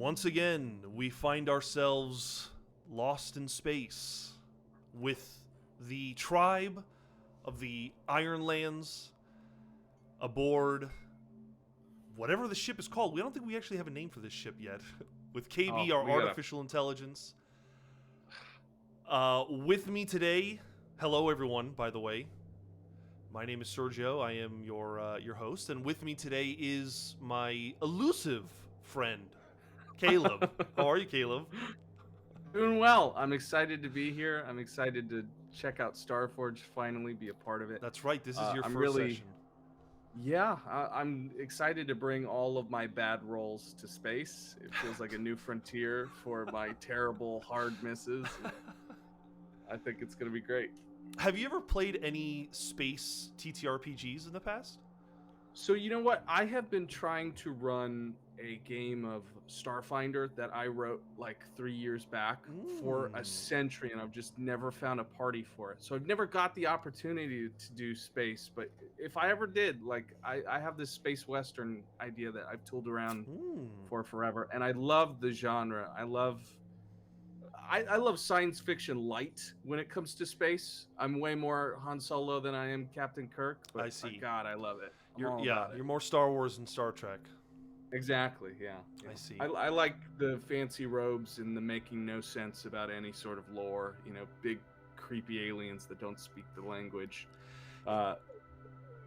Once again, we find ourselves lost in space with the tribe of the Ironlands aboard whatever the ship is called. We don't think we actually have a name for this ship yet. With KB, our artificial intelligence. With me today, hello everyone, by the way. My name is Sergio. I am your host, and with me today is my elusive friend, Caleb. How are you, Caleb? Doing well. I'm excited to be here. I'm excited to check out StarForged, finally be a part of it. That's right. This is your first session. Yeah, I'm excited to bring all of my bad rolls to space. It feels like a new frontier for my terrible hard misses. I think it's going to be great. Have you ever played any space TTRPGs in the past? So you know what? I have been trying to run a game of Starfinder that I wrote like 3 years back for a century, and I've just never found a party for it. So I've never got the opportunity to do space, but if I ever did, like I have this space western idea that I've tooled around for forever, and I love the genre. I love science fiction light when it comes to space. I'm way more Han Solo than I am Captain Kirk, but I see. God, I love it. You're more Star Wars than Star Trek. Exactly, yeah. I see. I like the fancy robes and the making no sense about any sort of lore, big creepy aliens that don't speak the language.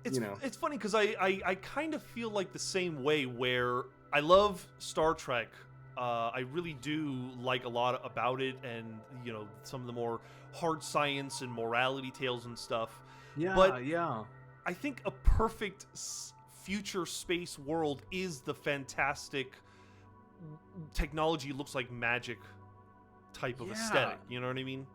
It's funny because I kind of feel like the same way, where I love Star Trek. I really do like a lot about it, and some of the more hard science and morality tales and stuff. Yeah. I think a perfect future space world is the fantastic technology looks like magic type of aesthetic. You know what I mean?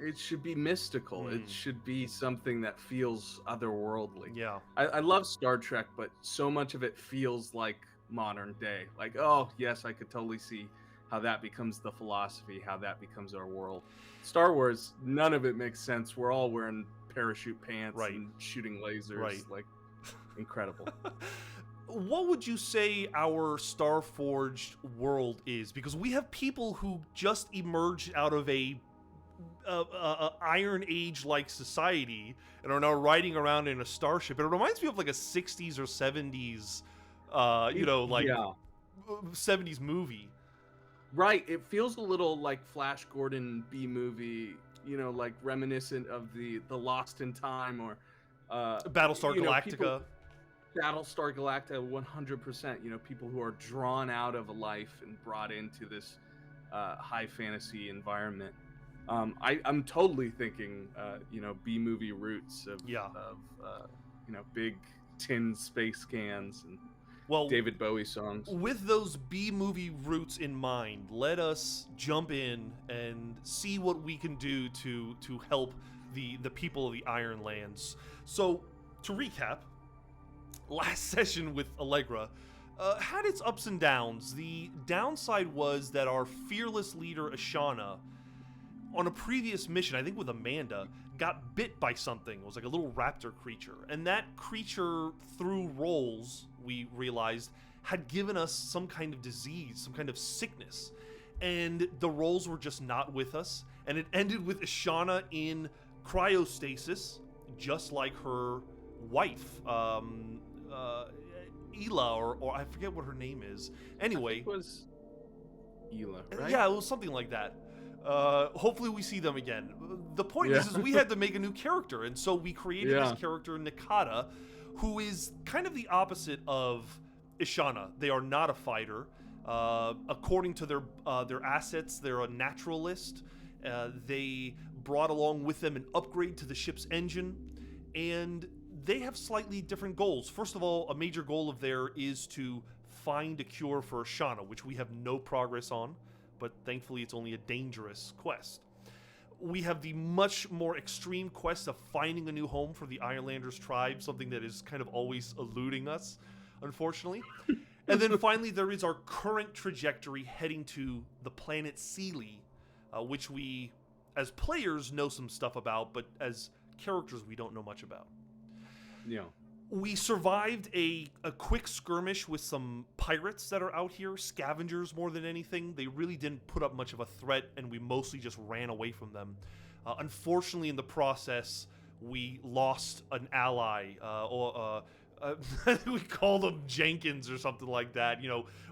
It should be mystical. It should be something that feels otherworldly. Yeah. I love Star Trek, but so much of it feels like modern day. Like, oh, yes, I could totally see how that becomes the philosophy, how that becomes our world. Star Wars, none of it makes sense. We're all wearing parachute pants and shooting lasers. Like, incredible. What would you say our Starforged world is? Because we have people who just emerged out of a Iron Age like society and are now riding around in a starship. It reminds me of like a 60s or 70s 70s movie. Right. It feels a little like Flash Gordon B movie, like reminiscent of the Lost in Time or Battlestar Galactica. Battlestar Galactica, 100%. People who are drawn out of a life and brought into this high fantasy environment. I'm totally thinking, B movie roots of big tin space cans and David Bowie songs. With those B movie roots in mind, let us jump in and see what we can do to help the people of the Ironlands. So, to recap, last session with Allegra had its ups and downs. The downside was that our fearless leader, Ashana, on a previous mission, I think with Amanda, got bit by something. It was like a little raptor creature. And that creature, through rolls, we realized, had given us some kind of disease, some kind of sickness. And the rolls were just not with us. And it ended with Ashana in cryostasis, just like her wife, Ela, or I forget what her name is. Anyway. It was Ela, right? Yeah, it was something like that. Hopefully we see them again. The point is we had to make a new character, and so we created this character, Nikata, who is kind of the opposite of Ishana. They are not a fighter. According to their assets, they're a naturalist. They brought along with them an upgrade to the ship's engine, and they have slightly different goals. First of all, a major goal of theirs is to find a cure for Ishana, which we have no progress on, but thankfully it's only a dangerous quest. We have the much more extreme quest of finding a new home for the Ironlanders tribe, something that is kind of always eluding us, unfortunately. And then finally there is our current trajectory heading to the planet Sealy, which we, as players, know some stuff about, but as characters we don't know much about. Yeah. We survived a quick skirmish with some pirates that are out here, scavengers more than anything. They really didn't put up much of a threat, and we mostly just ran away from them. Unfortunately, in the process, we lost an ally, we called him Jenkins or something like that.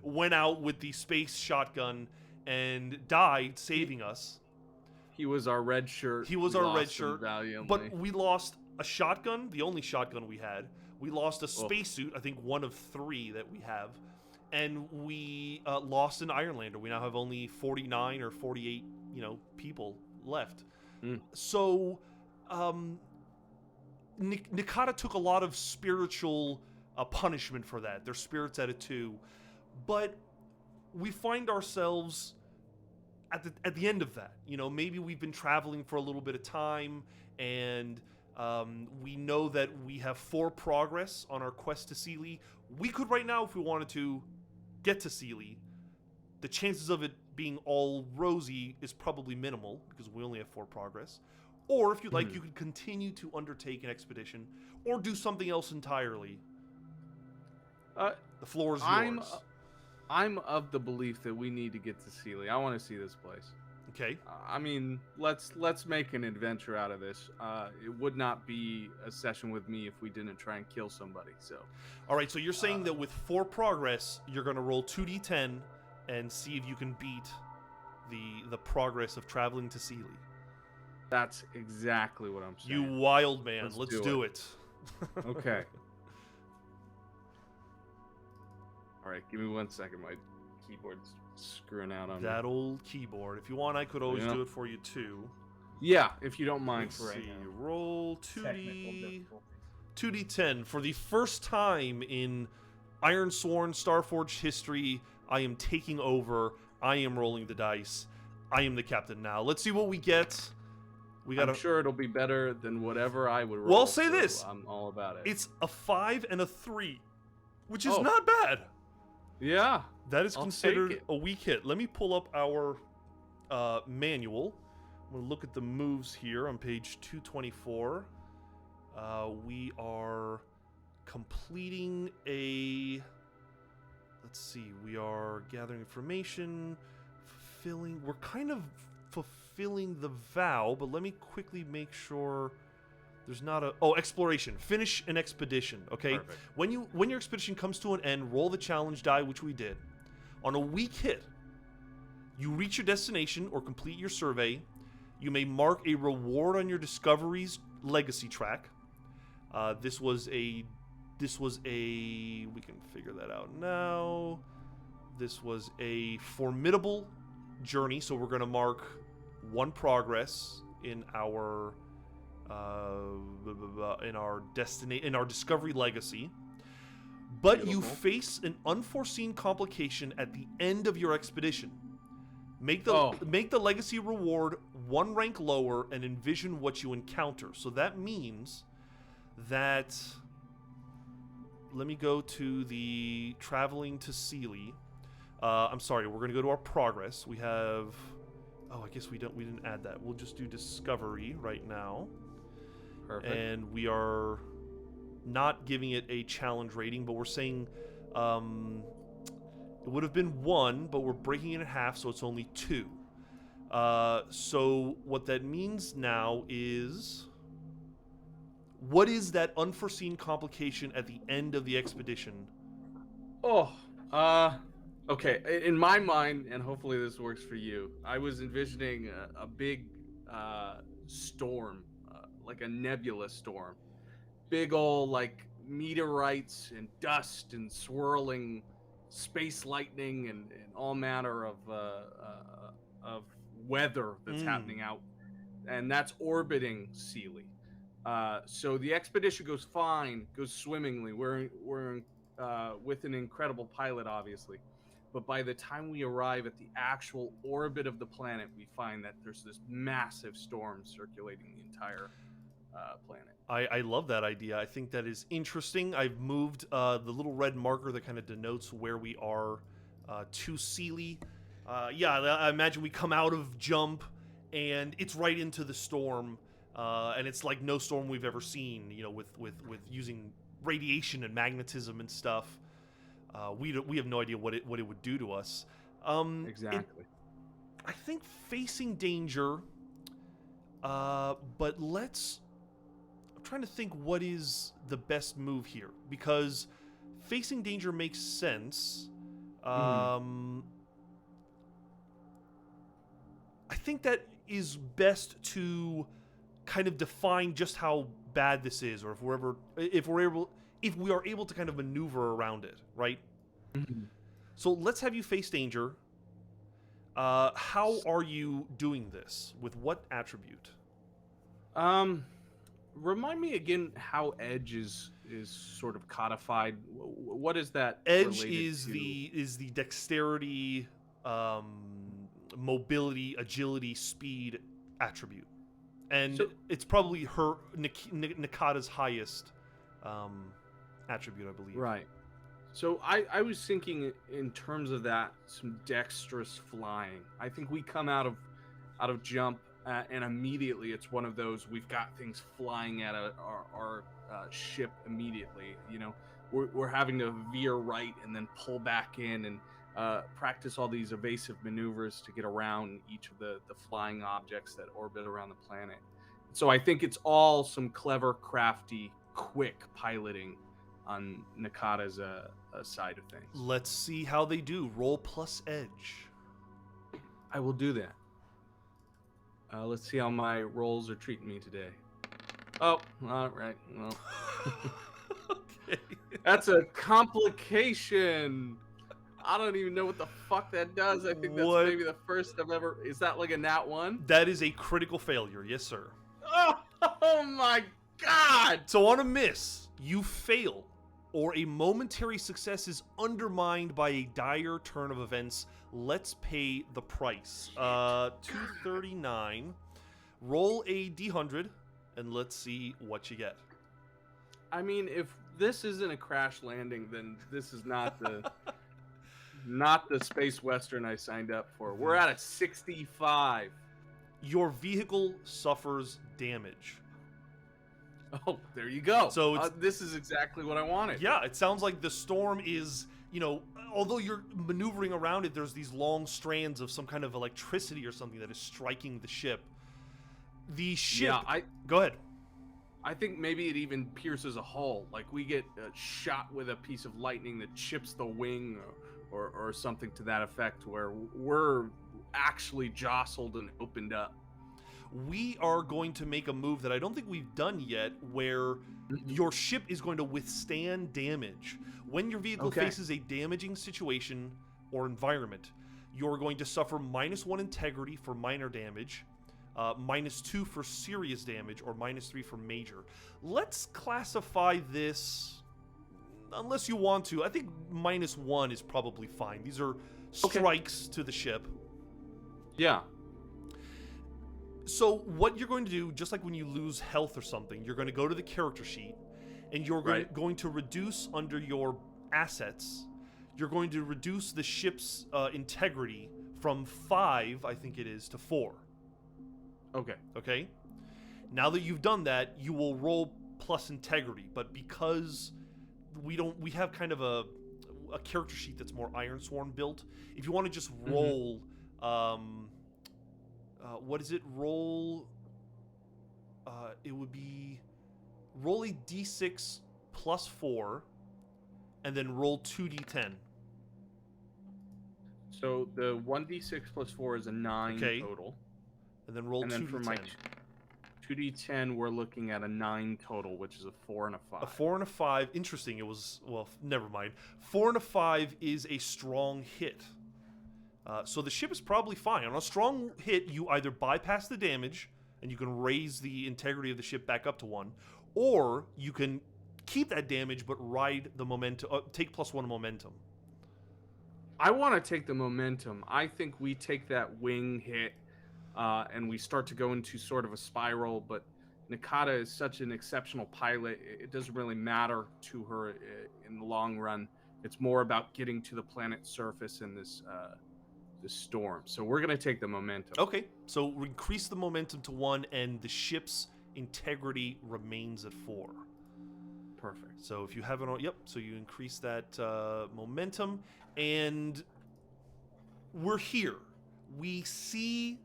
Went out with the space shotgun and died, saving us. He was our red shirt. He was our red shirt, but we lost a shotgun, the only shotgun we had. We lost a spacesuit, I think one of 3 that we have, and we lost an Ironlander. We now have only 49 or 48, people left. So, Nikata took a lot of spiritual punishment for that. Their spirit's at it too, but we find ourselves at the end of that. Maybe we've been traveling for a little bit of time, and we know that we have 4 progress on our quest to Sealy. We could right now, if we wanted to, get to Sealy. The chances of it being all rosy is probably minimal because we only have 4 progress. Or if you'd like, you could continue to undertake an expedition or do something else entirely. The floor is yours. I'm of the belief that we need to get to Sealy. I want to see this place. Okay. Let's make an adventure out of this. It would not be a session with me if we didn't try and kill somebody. So. All right. So you're saying that with 4 progress, you're going to roll 2d10 and see if you can beat the progress of traveling to Sealy. That's exactly what I'm saying. You wild man. Let's do it. Okay. All right. Give me 1 second. My keyboard's screwing out on that old keyboard. If you want, I could always do it for you too. Yeah, if you don't mind. Let's see. Roll 2d10 for the first time in Ironsworn Starforged history. I am taking over. I am rolling the dice. I am the captain now. Let's see what we get. I'm sure it'll be better than whatever I would roll. Well, I'll say this. I'm all about it. It's a 5 and a 3, which is not bad. Yeah. That is considered a weak hit. Let me pull up our manual. I'm going to look at the moves here on page 224. We are completing a... Let's see. We are gathering information, fulfilling... We're kind of fulfilling the vow, but let me quickly make sure... There's not a... Oh, exploration. Finish an expedition, okay? Perfect. When your expedition comes to an end, roll the challenge die, which we did. On a weak hit, you reach your destination or complete your survey. You may mark a reward on your Discovery's legacy track. This was a... We can figure that out now. This was a formidable journey, so we're going to mark 1 progress in our... in our Discovery legacy, but you face an unforeseen complication at the end of your expedition. Make the legacy reward 1 rank lower and envision what you encounter. So that means that, let me go to the traveling to Sealy. I'm sorry, we're going to go to our progress. We have, I guess we didn't add that. We'll just do Discovery right now. Perfect. And we are not giving it a challenge rating, but we're saying it would have been 1, but we're breaking it in half, so it's only 2. So what that means now is, what is that unforeseen complication at the end of the expedition? Okay. In my mind, and hopefully this works for you, I was envisioning a big storm. Like a nebula storm, big old like meteorites and dust and swirling space lightning and all manner of weather that's happening out, and that's orbiting Sealy. So the expedition goes swimmingly. We're with an incredible pilot, obviously, but by the time we arrive at the actual orbit of the planet, we find that there's this massive storm circulating the entire planet. I love that idea. I think that is interesting. I've moved the little red marker that kind of denotes where we are to Sealy. I imagine we come out of jump and it's right into the storm, and it's like no storm we've ever seen. With using radiation and magnetism and stuff. We have no idea what it would do to us. Exactly. I think facing danger, but I'm trying to think what is the best move here, because facing danger makes sense. I think that is best to kind of define just how bad this is, or if we are able to kind of maneuver around it, right? So let's have you face danger. How are you doing this? With what attribute? Remind me again how edge is sort of codified. What is that? Edge is the dexterity, mobility, agility, speed attribute, and it's probably her Nakata's highest attribute, I believe. Right. So I was thinking in terms of that, some dexterous flying. I think we come out of jump and immediately it's one of those, we've got things flying at our ship immediately. You know, we're having to veer right and then pull back in and practice all these evasive maneuvers to get around each of the flying objects that orbit around the planet. So I think it's all some clever, crafty, quick piloting on Nakata's side of things. Let's see how they do. Roll plus edge. I will do that. Let's see how my rolls are treating me today. Oh, all right. Well, okay. That's a complication. I don't even know what the fuck that does. I think that's maybe the first I've ever... Is that like a nat 1? That is a critical failure. Yes, sir. Oh my God! So on a miss, you fail, or a momentary success is undermined by a dire turn of events. Let's pay the price. 239. Roll a d100, and let's see what you get. I mean, if this isn't a crash landing, then this is not the not the space western I signed up for. We're at a 65. Your vehicle suffers damage. Oh, there you go. So this is exactly what I wanted. Yeah, it sounds like the storm is, although you're maneuvering around it, there's these long strands of some kind of electricity or something that is striking the ship. The ship... Yeah, Go ahead. I think maybe it even pierces a hull. Like we get shot with a piece of lightning that chips the wing or something to that effect, where we're actually jostled and opened up. We are going to make a move that I don't think we've done yet, where your ship is going to withstand damage. When your vehicle faces a damaging situation or environment, you're going to suffer -1 integrity for minor damage, -2 for serious damage, or -3 for major. Let's classify this, unless you want to. I think -1 is probably fine. These are strikes to the ship. Yeah. So what you're going to do, just like when you lose health or something, you're going to go to the character sheet, and you're going to reduce under your assets, you're going to reduce the ship's integrity from 5, I think it is, to 4. Okay? Now that you've done that, you will roll plus integrity, but because we have kind of a character sheet that's more Ironsworn built, if you want to just roll... what is it? Roll... it would be... Roll a d6 plus 4, and then roll 2d10. So the 1d6 plus 4 is a 9 total. And then roll 2d10. And then for my 2d10, we're looking at a 9 total, which is a 4 and a 5. A 4 and a 5. Interesting. It was... Well, never mind. 4 and a 5 is a strong hit. So the ship is probably fine. On a strong hit, you either bypass the damage, and you can raise the integrity of the ship back up to 1, or you can keep that damage but ride the momentum, take +1 momentum. I want to take the momentum. I think we take that wing hit, and we start to go into sort of a spiral, but Nakata is such an exceptional pilot, it doesn't really matter to her in the long run. It's more about getting to the planet's surface in this storm. So we're going to take the momentum. Okay, so increase the momentum to 1, and the ship's integrity remains at 4. Perfect. So if you have it on, yep. So you increase that momentum, and we're here. We see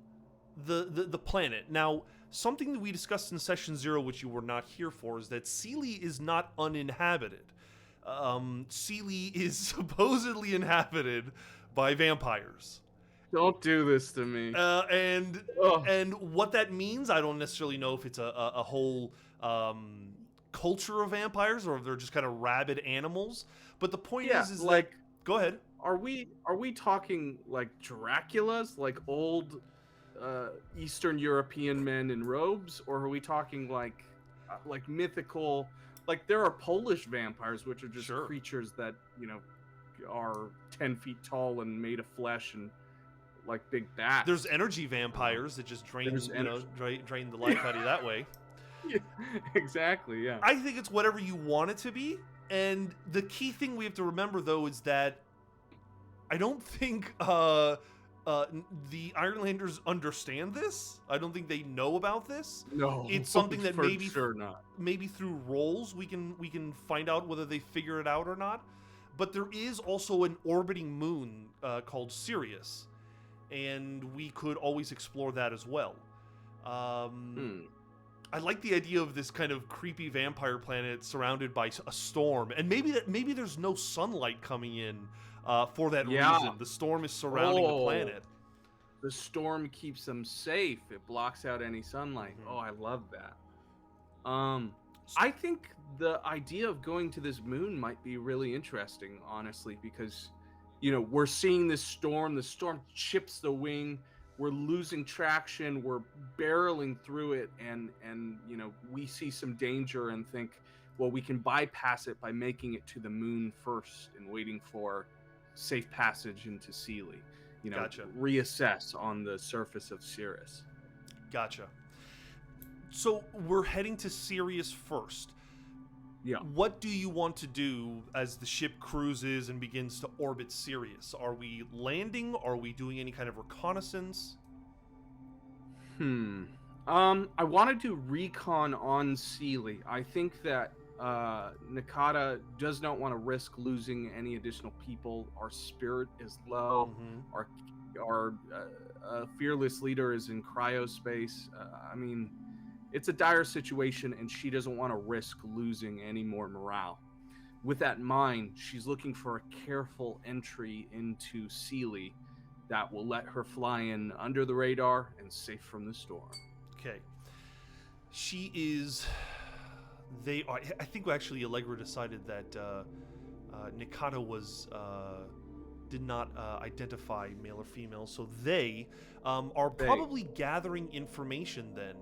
the planet now. Something that we discussed in session 0, which you were not here for, is that Sealy is not uninhabited. Sealy is supposedly inhabited by vampires. Don't do this to me. And what that means, I don't necessarily know if it's a whole culture of vampires or if they're just kind of rabid animals. But the point is like, go ahead. Are we talking like Dracula's, like old Eastern European men in robes, or are we talking like mythical? Like there are Polish vampires, which are just creatures that are 10 feet tall and made of flesh and like big bats. There's energy vampires that just drain drain the life out of you that way. Yeah, exactly. Yeah. I think it's whatever you want it to be, and the key thing we have to remember though is that I don't think the Ironlanders understand this. I don't think they know about this. No, it's something that maybe through roles we can find out whether they figure it out or not. But there is also an orbiting moon called Sirius, and we could always explore that as well. I like the idea of this kind of creepy vampire planet surrounded by a storm, and maybe there's no sunlight coming in for that reason. The storm is surrounding the planet. The storm keeps them safe. It blocks out any sunlight. Oh, I love that. I think the idea of going to this moon might be really interesting, honestly, because we're seeing this storm. The storm chips the wing. We're losing traction. We're barreling through it, and we see some danger and think, well, we can bypass it by making it to the moon first and waiting for safe passage into Sealy. Gotcha. Reassess on the surface of Sirius. Gotcha. So we're heading to Sirius first. Yeah. What do you want to do as the ship cruises and begins to orbit Sirius? Are we landing? Are we doing any kind of reconnaissance? I want to do recon on Sealy. I think that Nakata does not want to risk losing any additional people. Our spirit is low. Our fearless leader is in cryospace. I mean, it's a dire situation, and she doesn't want to risk losing any more morale. With that in mind, she's looking for a careful entry into Sealy that will let her fly in under the radar and safe from the storm. Okay. She is... They are... I think actually Allegra decided that Nikata was... did not identify male or female, so they are probably gathering information then.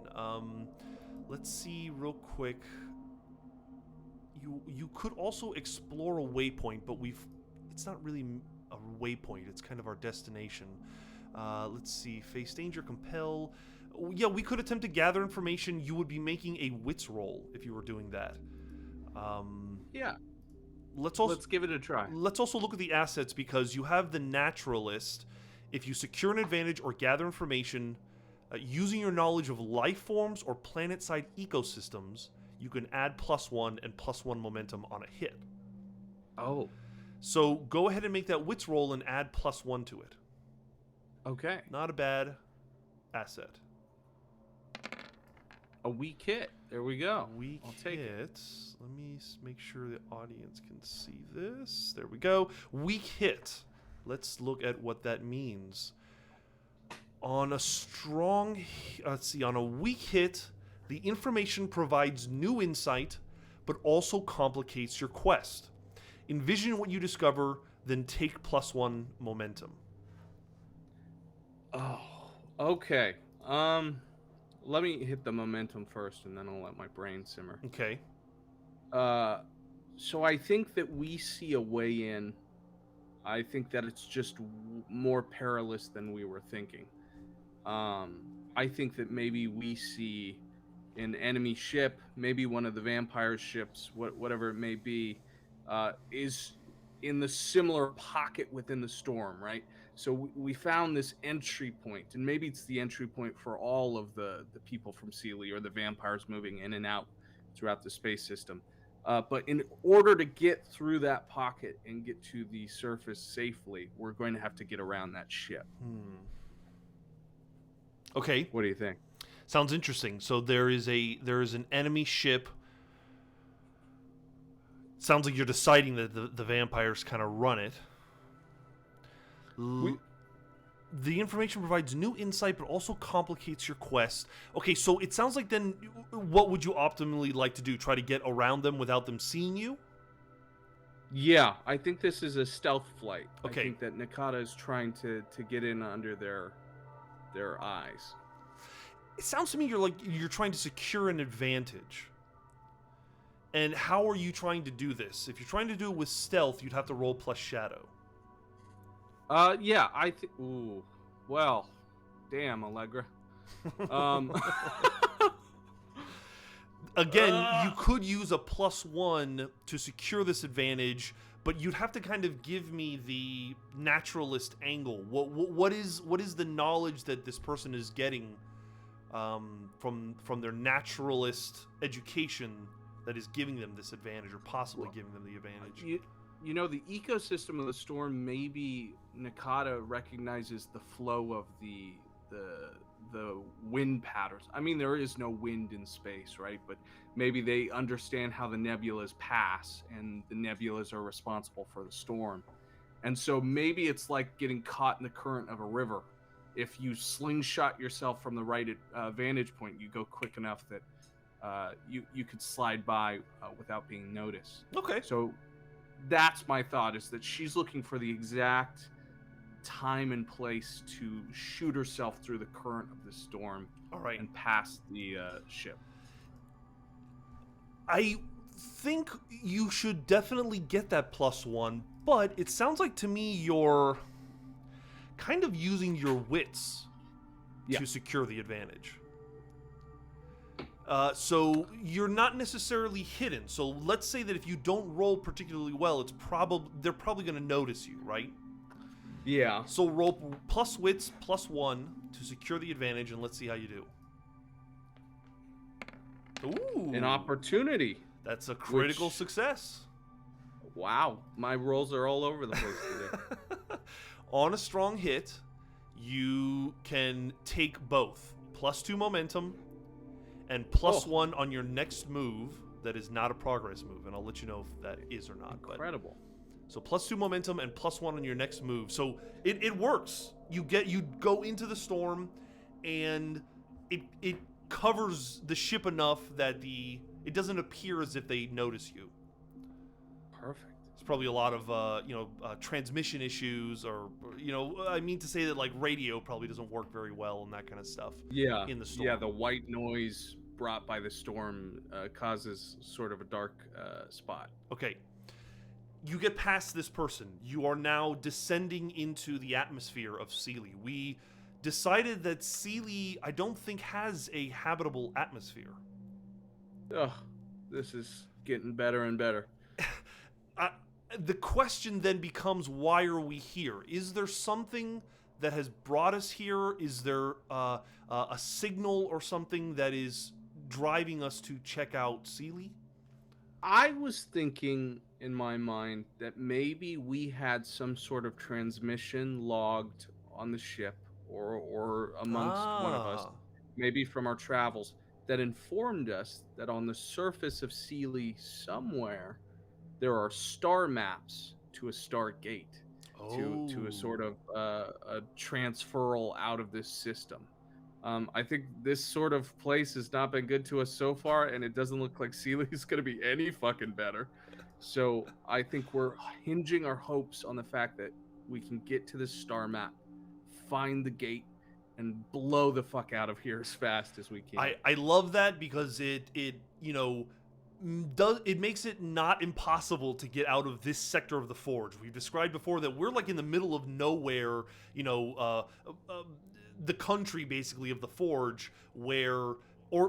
Let's see real quick. You could also explore a waypoint, but it's not really a waypoint, it's kind of our destination. Let's see, face danger, compel. Yeah, we could attempt to gather information. You would be making a wits roll if you were doing that. Yeah. Let's give it a try. Let's also look at the assets, because you have the naturalist. If you secure an advantage or gather information using your knowledge of life forms or planet-side ecosystems, you can add +1 and +1 momentum on a hit. Oh. So go ahead and make that wits roll and add +1 to it. Okay. Not a bad asset. A weak hit. There we go. I'll take it. Let me make sure the audience can see this. There we go. Weak hit. Let's look at what that means. On a strong... Let's see. On a weak hit, the information provides new insight, but also complicates your quest. Envision what you discover, then take +1 momentum. Oh, okay. Let me hit the momentum first, and then I'll let my brain simmer. Okay. So I think that we see a way in. I think that it's just more perilous than we were thinking. I think that maybe we see an enemy ship, maybe one of the vampire ships, whatever it may be, is in the similar pocket within the storm, right? So we found this entry point, and maybe it's the entry point for all of the people from Sealy or the vampires moving in and out throughout the space system. But in order to get through that pocket and get to the surface safely, we're going to have to get around that ship. Okay. What do you think? Sounds interesting. So there is an enemy ship. Sounds like you're deciding that the vampires kind of run it. The information provides new insight, but also complicates your quest. Okay, so it sounds like then, what would you optimally like to do? Try to get around them without them seeing you? Yeah, I think this is a stealth flight. Okay. I think that Nakata is trying to get in under their eyes. It sounds to me you're trying to secure an advantage. And how are you trying to do this? If you're trying to do it with stealth, you'd have to roll plus shadow. Yeah, I think. Ooh, well, damn, Allegra. Again, you could use a +1 to secure this advantage, but you'd have to kind of give me the naturalist angle. What is the knowledge that this person is getting from their naturalist education that is giving them this advantage, or possibly giving them the advantage? You know, the ecosystem of the storm, maybe Nakata recognizes the flow of the wind patterns. I mean, there is no wind in space, right? But maybe they understand how the nebulas pass, and the nebulas are responsible for the storm. And so maybe it's like getting caught in the current of a river. If you slingshot yourself from the right vantage point, you go quick enough that you could slide by without being noticed. Okay. So that's my thought, is that she's looking for the exact time and place to shoot herself through the current of the storm. All right. And past the ship. I think you should definitely get that +1, but it sounds like to me you're kind of using your wits to secure the advantage. So you're not necessarily hidden. So let's say that if you don't roll particularly well, they're probably going to notice you, right? Yeah. So roll plus wits +1 to secure the advantage, and let's see how you do. Ooh, an opportunity. That's a critical success. Wow, my rolls are all over the place today. On a strong hit, you can take both +2 momentum and +1 on your next move that is not a progress move, and I'll let you know if that is or not. Incredible. So +2 momentum and +1 on your next move. So it works. You go into the storm, and it covers the ship enough that it doesn't appear as if they notice you. Perfect. There's probably a lot of transmission issues, or I mean to say that like radio probably doesn't work very well and that kind of stuff. Yeah. In the storm. Yeah, the white noise brought by the storm causes sort of a dark spot. Okay. You get past this person. You are now descending into the atmosphere of Sealy. We decided that Sealy, I don't think, has a habitable atmosphere. Ugh, this is getting better and better. The question then becomes, why are we here? Is there something that has brought us here? Is there a signal or something that is driving us to check out Sealy? I was thinking in my mind that maybe we had some sort of transmission logged on the ship or amongst one of us, maybe from our travels, that informed us that on the surface of Sealy somewhere there are star maps to a star gate, to a sort of a transferal out of this system. I think this sort of place has not been good to us so far, and it doesn't look like Sealy's going to be any fucking better. So I think we're hinging our hopes on the fact that we can get to this star map, find the gate, and blow the fuck out of here as fast as we can. I love that, because it makes it not impossible to get out of this sector of the Forge. We've described before that we're like in the middle of nowhere, the country basically of the Forge, where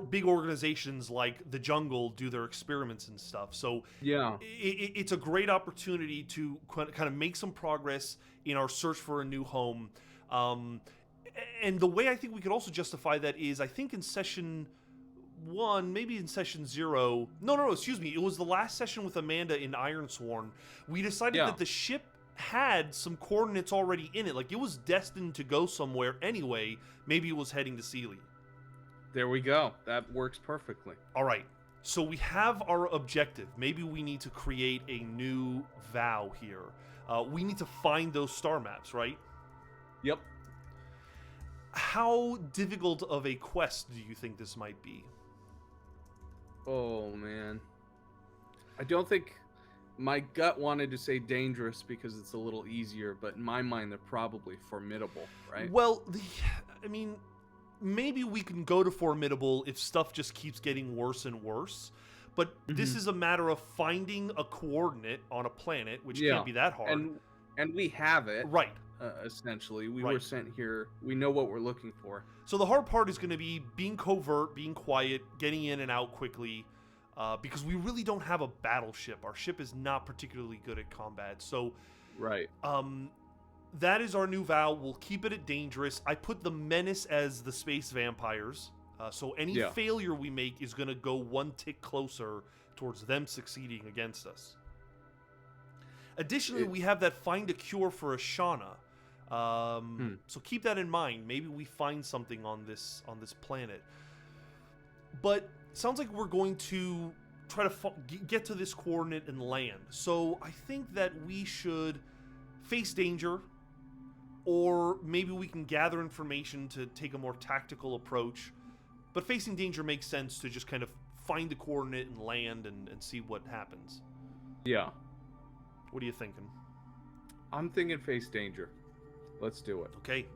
big organizations like the Jungle do their experiments and stuff. So yeah, it's a great opportunity to kind of make some progress in our search for a new home. And the way I think we could also justify that is, I think in session 1, maybe in session 0. No, excuse me. It was the last session with Amanda in Ironsworn. We decided that the ship had some coordinates already in it. Like, it was destined to go somewhere anyway. Maybe it was heading to Sealy. There we go. That works perfectly. All right. So we have our objective. Maybe we need to create a new vow here. We need to find those star maps, right? Yep. How difficult of a quest do you think this might be? Oh, man. I don't think... My gut wanted to say dangerous because it's a little easier, but in my mind, they're probably formidable, right? Well, I mean, maybe we can go to formidable if stuff just keeps getting worse and worse. But this is a matter of finding a coordinate on a planet, which can't be that hard. And we have it. Right. Essentially. We were sent here. We know what we're looking for. So the hard part is going to be being covert, being quiet, getting in and out quickly, because we really don't have a battleship. Our ship is not particularly good at combat. So that is our new vow. We'll keep it at dangerous. I put the menace as the space vampires. So any failure we make is going to go one tick closer towards them succeeding against us. Additionally, we have that find a cure for Ashana. So keep that in mind. Maybe we find something on this planet. But sounds like we're going to try to get to this coordinate and land. So I think that we should face danger, or maybe we can gather information to take a more tactical approach. But facing danger makes sense to just kind of find the coordinate and land and see what happens. Yeah. What are you thinking? I'm thinking face danger. Let's do it. Okay.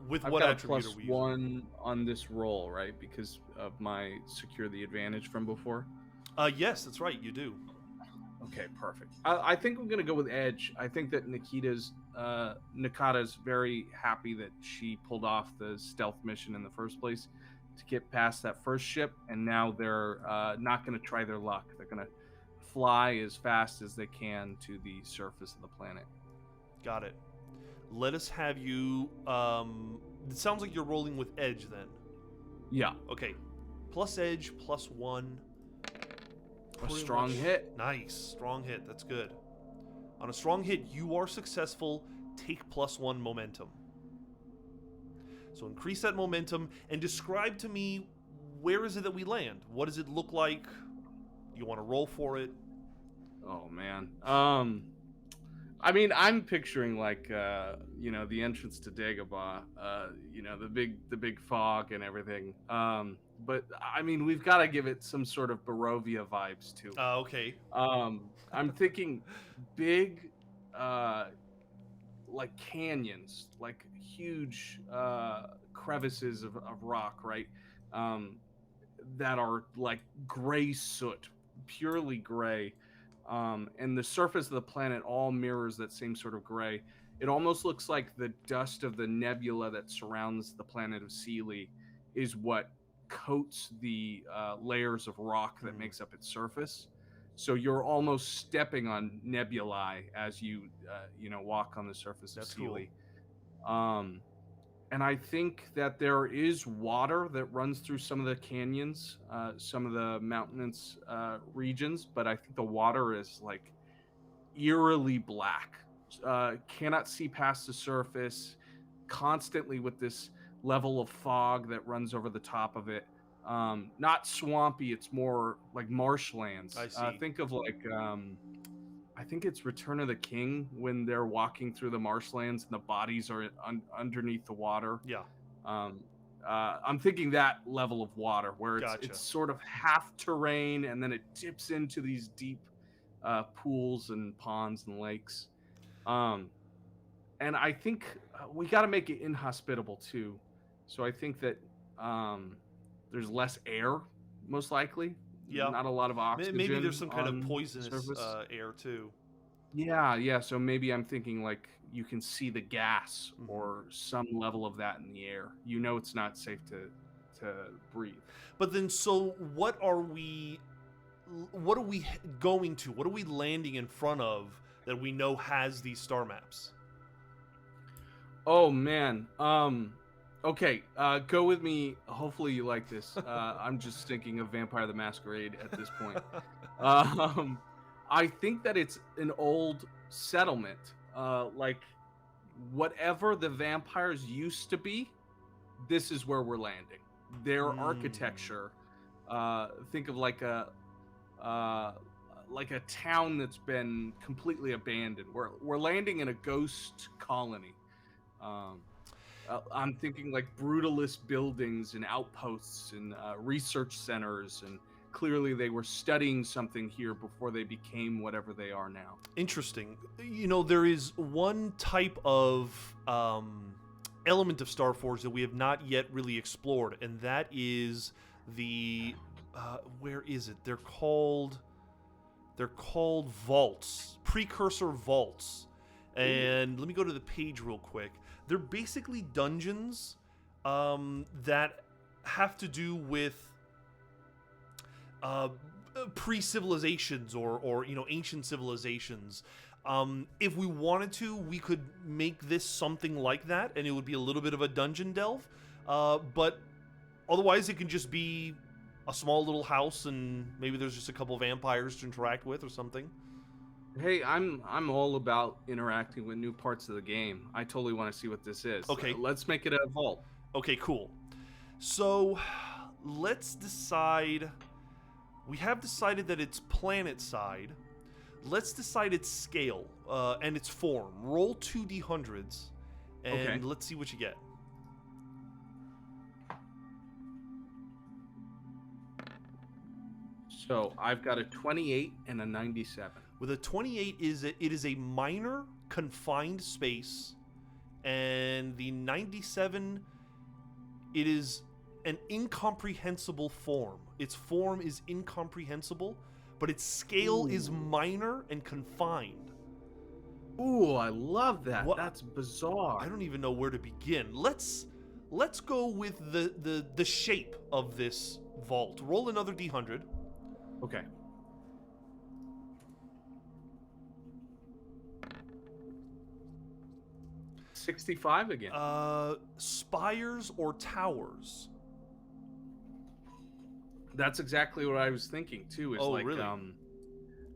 With I've what got attribute are we using? +1 on this roll, right? Because of my secure the advantage from before? Yes, that's right. You do. Okay, perfect. I think I'm going to go with Edge. I think that Nakata's very happy that she pulled off the stealth mission in the first place to get past that first ship, and now they're not going to try their luck. They're going to fly as fast as they can to the surface of the planet. Got it. Let us have you... it sounds like you're rolling with Edge, then. Yeah. Okay. Plus Edge, +1. A strong hit. Nice. Strong hit. That's good. On a strong hit, you are successful. Take +1 momentum. So increase that momentum and describe to me, where is it that we land? What does it look like? You want to roll for it? Oh, man. I mean, I'm picturing like, the entrance to Dagobah, the big fog and everything. But I mean, we've got to give it some sort of Barovia vibes too. Okay. I'm thinking big, like canyons, like huge crevices of rock, right? That are like gray soot, purely gray. And the surface of the planet all mirrors that same sort of gray. It almost looks like the dust of the nebula that surrounds the planet of Sealy is what coats the layers of rock that makes up its surface. So you're almost stepping on nebulae as you walk on the surface of Sealy. Cool. And I think that there is water that runs through some of the canyons, some of the mountainous regions, but I think the water is like eerily black. Cannot see past the surface, constantly with this level of fog that runs over the top of it. Not swampy, it's more like marshlands. I see. Think of like... I think it's Return of the King when they're walking through the marshlands and the bodies are underneath the water. Yeah. I'm thinking that level of water where it's sort of half terrain and then it dips into these deep pools and ponds and lakes. And I think we got to make it inhospitable too. So I think that there's less air, most likely. Yeah. Not a lot of oxygen. Maybe there's some kind of poisonous air too. Yeah. So maybe I'm thinking like you can see the gas or some level of that in the air. You know it's not safe to breathe. But then, so what are we going to? What are we landing in front of that we know has these star maps? Oh man. Okay, go with me. Hopefully you like this. I'm just thinking of Vampire the Masquerade at this point. Um, I think that it's an old settlement. Like whatever the vampires used to be, this is where we're landing. Their architecture. Think of uh, like a town that's been completely abandoned. We're landing in a ghost colony. Um, I'm thinking like brutalist buildings and outposts and research centers, and clearly they were studying something here before they became whatever they are now. Interesting. You know, there is one type of element of StarForged that we have not yet really explored, and that is the where is it? They're called vaults, precursor vaults. And let me go to the page real quick. They're basically dungeons that have to do with pre-civilizations or you know, ancient civilizations. If we wanted to, we could make this something like that, and it would be a little bit of a dungeon delve. But otherwise, it can just be a small little house, and maybe there's just a couple vampires to interact with or something. Hey, I'm all about interacting with new parts of the game. I totally want to see what this is. Okay. Let's make it a vault. Okay, cool. So, let's decide. We have decided that it's planet side. Let's decide its scale and its form. Roll 2d100s, and let's see what you get. So I've got a 28 and a 97. With a 28, it is a minor confined space, and the 97, it is an incomprehensible form. Its form is incomprehensible, but its scale is minor and confined. Ooh, I love that. That's bizarre. I don't even know where to begin. Let's go with the shape of this vault. Roll another d100. Okay. $65 again. Spires or towers? That's exactly what I was thinking too. Is like, really?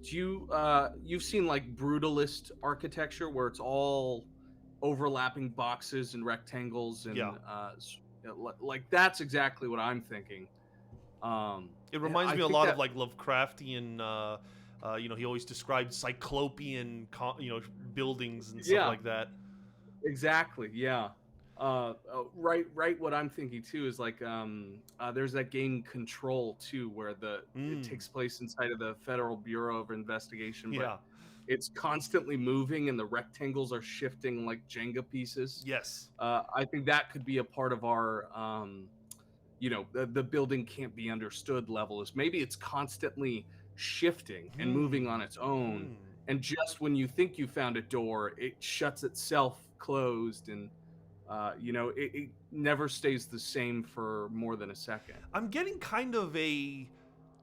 Do you you've seen like brutalist architecture where it's all overlapping boxes and rectangles and like that's exactly what I'm thinking. It reminds me a lot of like Lovecraftian. You know, he always described cyclopean, buildings and stuff like that. Exactly. Yeah. Right. What I'm thinking too is like, there's that game Control too, where it takes place inside of the Federal Bureau of Investigation. But it's constantly moving, and the rectangles are shifting like Jenga pieces. Yes. I think that could be a part of our, the building can't be understood level. Is maybe it's constantly shifting and moving on its own, and just when you think you found a door, it shuts itself closed, and it never stays the same for more than a second. I'm getting kind of a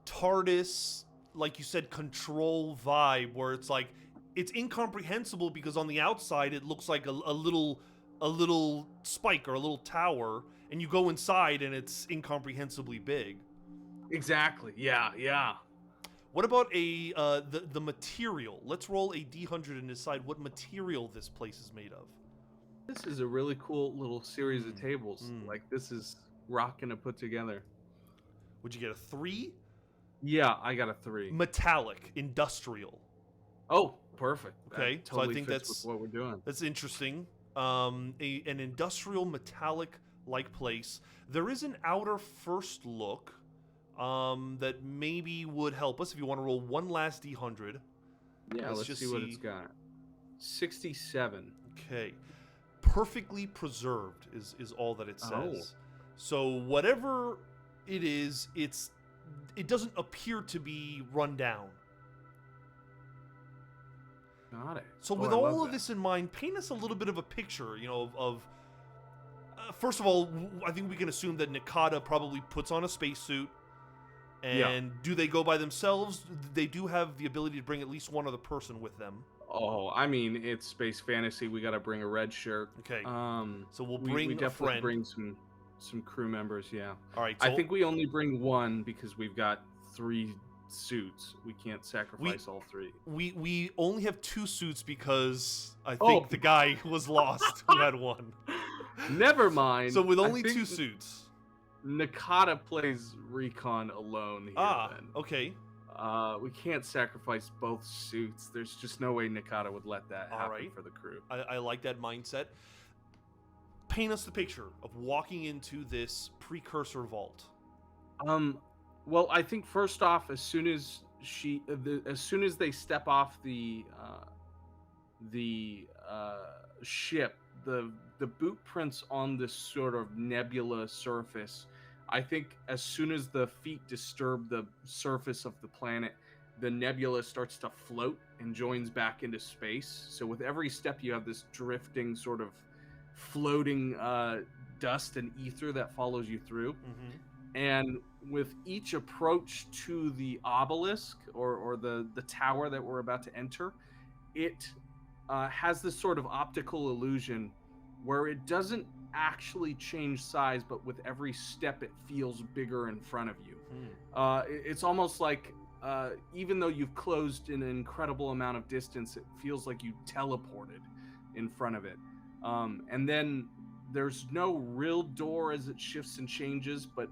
TARDIS, like you said, Control vibe, where it's like it's incomprehensible because on the outside it looks like a little spike or a little tower, and you go inside and it's incomprehensibly big. Exactly. Yeah. What about the material? Let's roll a d100 and decide what material this place is made of. This is a really cool little series of tables. Like, this is rocking to put together. Would you get a 3? Yeah, I got a 3. Metallic, industrial. Oh, perfect. Okay, that totally so I think fits that's with what we're doing. That's interesting. An industrial metallic-like place. There is an outer first look that maybe would help us if you want to roll one last d100. Yeah, let's see what it's got. 67. Okay. Perfectly preserved is all that it says. Oh. So whatever it is, it doesn't appear to be run down. Got it. So with all of this in mind, paint us a little bit of a picture, of first of all, I think we can assume that Nakata probably puts on a spacesuit. And do they go by themselves? They do have the ability to bring at least one other person with them. Oh, I mean, it's space fantasy. We got to bring a red shirt. Okay. So we'll We bring a definitely friend. bring some crew members. Yeah. All right. I So think we only bring one because we've got 3 suits. We can't sacrifice all 3. we only have 2 suits because I Oh, think the guy was lost who had one. never mind. So with I only think 2 suits. Nakata plays recon alone here. Then. Okay. We can't sacrifice both suits. There's just no way Nakata would let that happen for the crew. I like that mindset. Paint us the picture of walking into this precursor vault. Well, I think first off, as soon as they step off the ship, the boot prints on this sort of nebula surface. I think as soon as the feet disturb the surface of the planet, the nebula starts to float and joins back into space. So with every step, you have this drifting sort of floating dust and ether that follows you through. Mm-hmm. And with each approach to the obelisk or the tower that we're about to enter, it has this sort of optical illusion where it doesn't actually change size, but with every step it feels bigger in front of you. It's almost like even though you've closed an incredible amount of distance, it feels like you teleported in front of it. And then there's no real door as it shifts and changes, but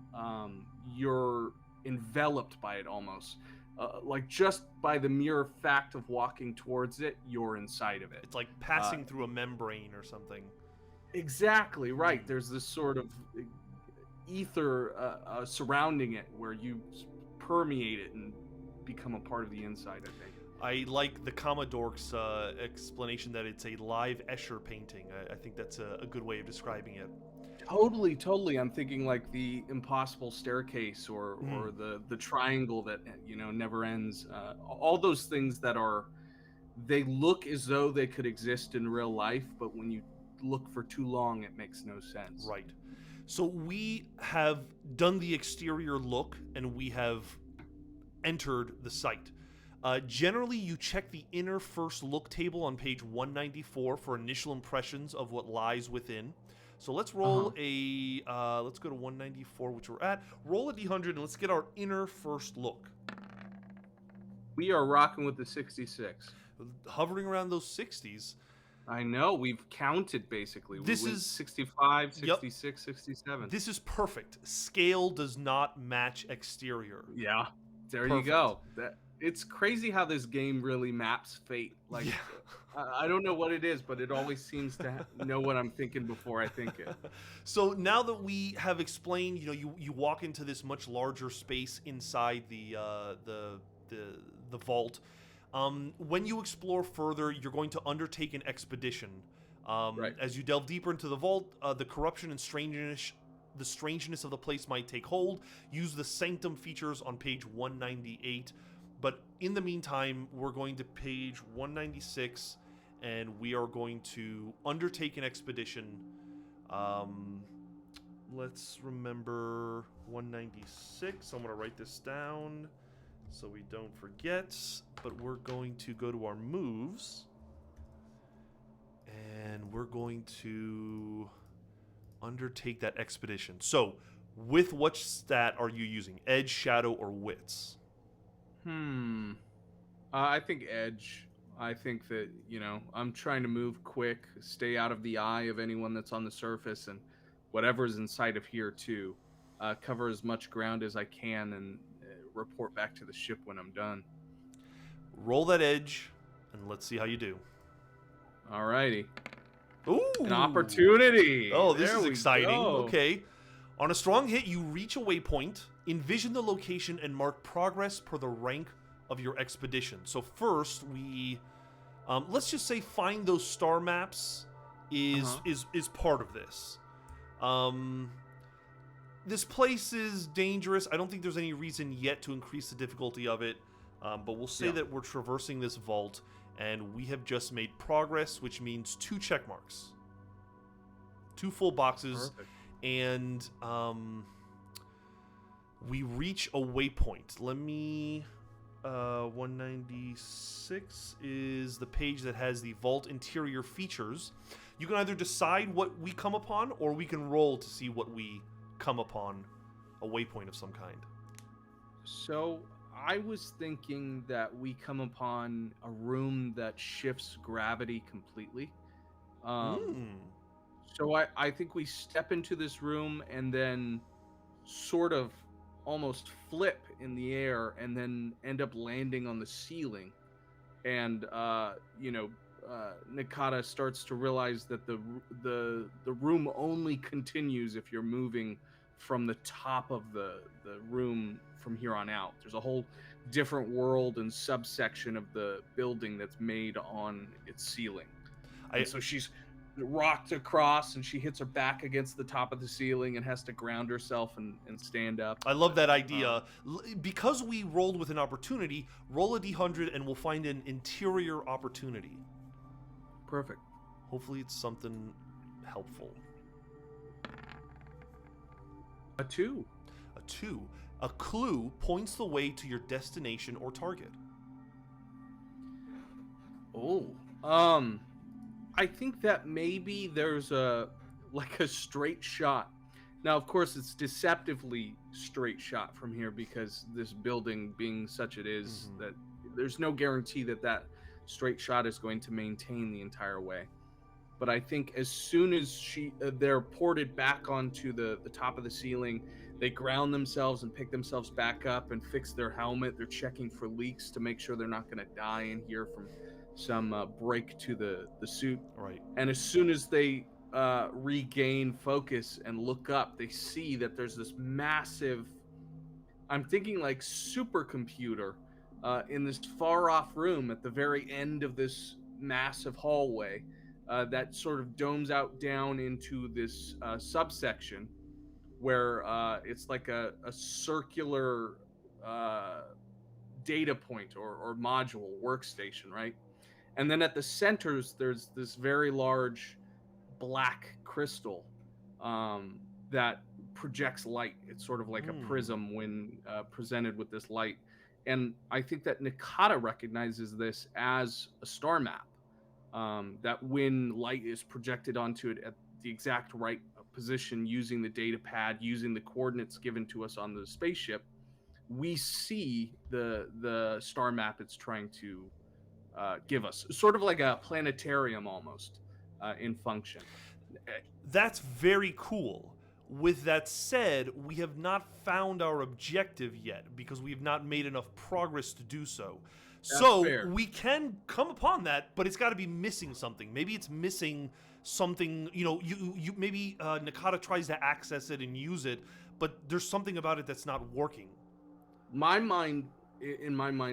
you're enveloped by it almost. Like just by the mere fact of walking towards it, you're inside of it. It's like passing through a membrane or something. Exactly right. There's this sort of ether surrounding it where you permeate it and become a part of the inside, I think. I like the Commodork's explanation that it's a live Escher painting. I think that's a good way of describing it. Totally. I'm thinking like the impossible staircase or the triangle that never ends. All those things that they look as though they could exist in real life, but when you look for too long, it makes no sense. Right. So we have done the exterior look and we have entered the site. Generally, you check the inner first look table on page 194 for initial impressions of what lies within. So let's roll let's go to 194, which we're at. Roll a d100 and let's get our inner first look. We are rocking with the 66. Hovering around those 60s. I know, we've counted basically. This is 65, 66, yep. 67. This is perfect. Scale does not match exterior. Yeah, there you go. It's crazy how this game really maps fate. Like, yeah. I don't know what it is, but it always seems to know what I'm thinking before I think it. So now that we have explained, you walk into this much larger space inside the vault. When you explore further, you're going to undertake an expedition. Right. As you delve deeper into the vault, the corruption and strangeness of the place might take hold. Use the sanctum features on page 198. But in the meantime, we're going to page 196, and we are going to undertake an expedition. Let's remember 196. I'm going to write this down so we don't forget. But we're going to go to our moves, and we're going to undertake that expedition. So, with what stat are you using? Edge, Shadow, or Wits? I think Edge. I think that, I'm trying to move quick, stay out of the eye of anyone that's on the surface, and whatever's inside of here too. Cover as much ground as I can and report back to the ship when I'm done. Roll that Edge, and let's see how you do. Alrighty. Ooh! An opportunity! Oh, this is exciting. Okay. On a strong hit, you reach a waypoint, envision the location, and mark progress per the rank of your expedition. So first, we let's just say find those star maps is part of this. This place is dangerous. I don't think there's any reason yet to increase the difficulty of it, but we'll say that we're traversing this vault, and we have just made progress, which means 2 check marks, 2 full boxes. Perfect. And we reach a waypoint. Let me 196 is the page that has the vault interior features. You can either decide what we come upon, or we can roll to see what we come upon, a waypoint of some kind. So I was thinking that we come upon a room that shifts gravity completely. So I think we step into this room and then sort of almost flip in the air and then end up landing on the ceiling. And Nakata starts to realize that the room only continues if you're moving from the top of the room from here on out. There's a whole different world and subsection of the building that's made on its ceiling. And so she's rocked across and she hits her back against the top of the ceiling and has to ground herself and stand up. I love that idea. Because we rolled with an opportunity, roll a d100 and we'll find an interior opportunity. Perfect. Hopefully it's something helpful. A 2. A 2. A clue points the way to your destination or target. Oh. I think that maybe there's a straight shot. Now, of course, it's deceptively straight shot from here because this building being such it is, that there's no guarantee that straight shot is going to maintain the entire way. But I think as soon as they're ported back onto the top of the ceiling, they ground themselves and pick themselves back up and fix their helmet. They're checking for leaks to make sure they're not going to die in here from some break to the suit. Right. And as soon as they regain focus and look up, they see that there's this massive, I'm thinking like supercomputer in this far off room at the very end of this massive hallway that sort of domes out down into this subsection where it's like a circular data point or module workstation, right? And then at the centers, there's this very large black crystal that projects light. It's sort of like a prism when presented with this light. And I think that Nakata recognizes this as a star map, that when light is projected onto it at the exact right position using the data pad, using the coordinates given to us on the spaceship, we see the star map it's trying to give us, sort of like a planetarium almost in function. That's very cool. With that said, we have not found our objective yet because we have not made enough progress to do so. That's so fair. We can come upon that, but it's got to be missing something. Maybe it's missing something. You maybe Nakata tries to access it and use it, but there's something about it that's not working. In my mind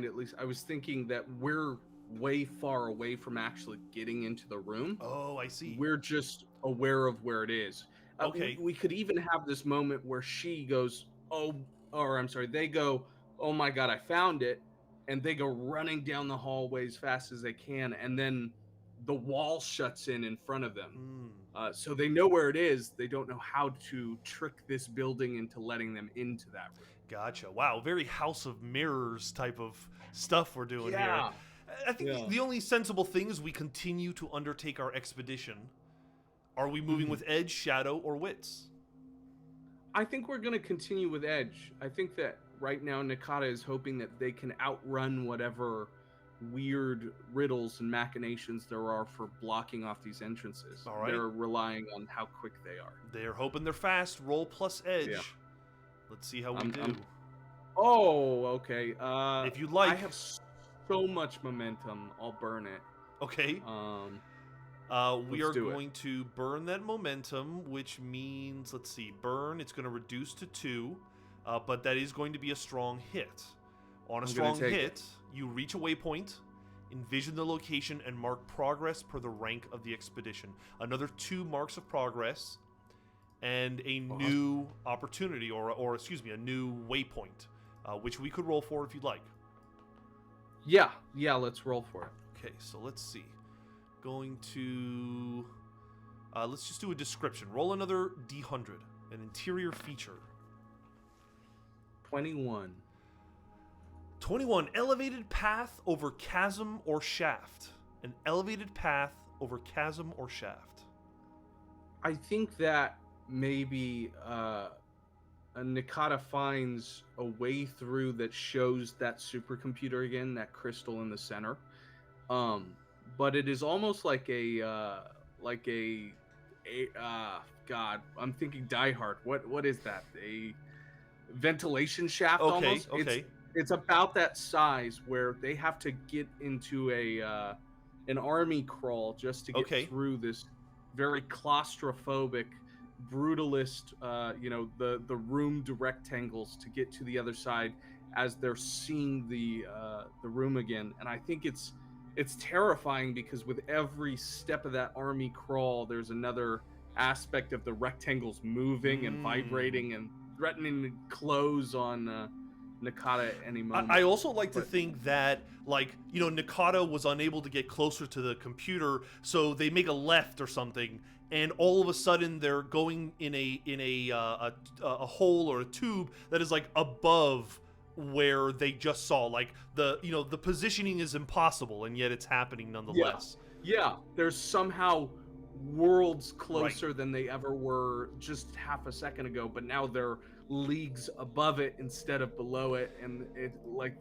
at least, I was thinking that we're way far away from actually getting into the room. Oh, I see. We're just aware of where it is. Okay. We could even have this moment where she goes, they go, oh my God, I found it. And they go running down the hallway as fast as they can. And then the wall shuts in front of them. So they know where it is. They don't know how to trick this building into letting them into that room. Gotcha. Wow. Very House of Mirrors type of stuff we're doing here. I think the only sensible thing is we continue to undertake our expedition. Are we moving with Edge, Shadow, or Wits? I think we're going to continue with Edge. I think that right now Nakata is hoping that they can outrun whatever weird riddles and machinations there are for blocking off these entrances. All right. They're relying on how quick they are. They're hoping they're fast. Roll plus Edge. Yeah. Let's see how we do. Okay. If you'd like. I have so much momentum, I'll burn it. Okay. We are going to burn that momentum, which means, let's see, burn, it's going to reduce to 2, but that is going to be a strong hit. On a strong hit, you reach a waypoint, envision the location, and mark progress per the rank of the expedition. Another 2 marks of progress, and a new opportunity, or excuse me, a new waypoint, which we could roll for if you'd like. Yeah, let's roll for it. Okay, so let's see. Going to... let's just do a description. Roll another D100. An interior feature. 21. 21. Elevated path over chasm or shaft. An elevated path over chasm or shaft. I think that maybe Nikata finds a way through that shows that supercomputer again, that crystal in the center. But it is almost like God, I'm thinking Die Hard. What is that? A ventilation shaft almost. Okay. It's about that size where they have to get into an army crawl just to get through this very claustrophobic, brutalist, the roomed rectangles to get to the other side as they're seeing the room again. And I think it's terrifying because with every step of that army crawl, there's another aspect of the rectangles moving and vibrating and threatening to close on Nikata at any moment. I also like to think that, Nikata was unable to get closer to the computer, so they make a left or something, and all of a sudden they're going in a hole or a tube that is above where they just saw. The positioning is impossible, and yet it's happening nonetheless. Yeah. There's somehow worlds closer than they ever were just half a second ago, but now they're leagues above it instead of below it, and it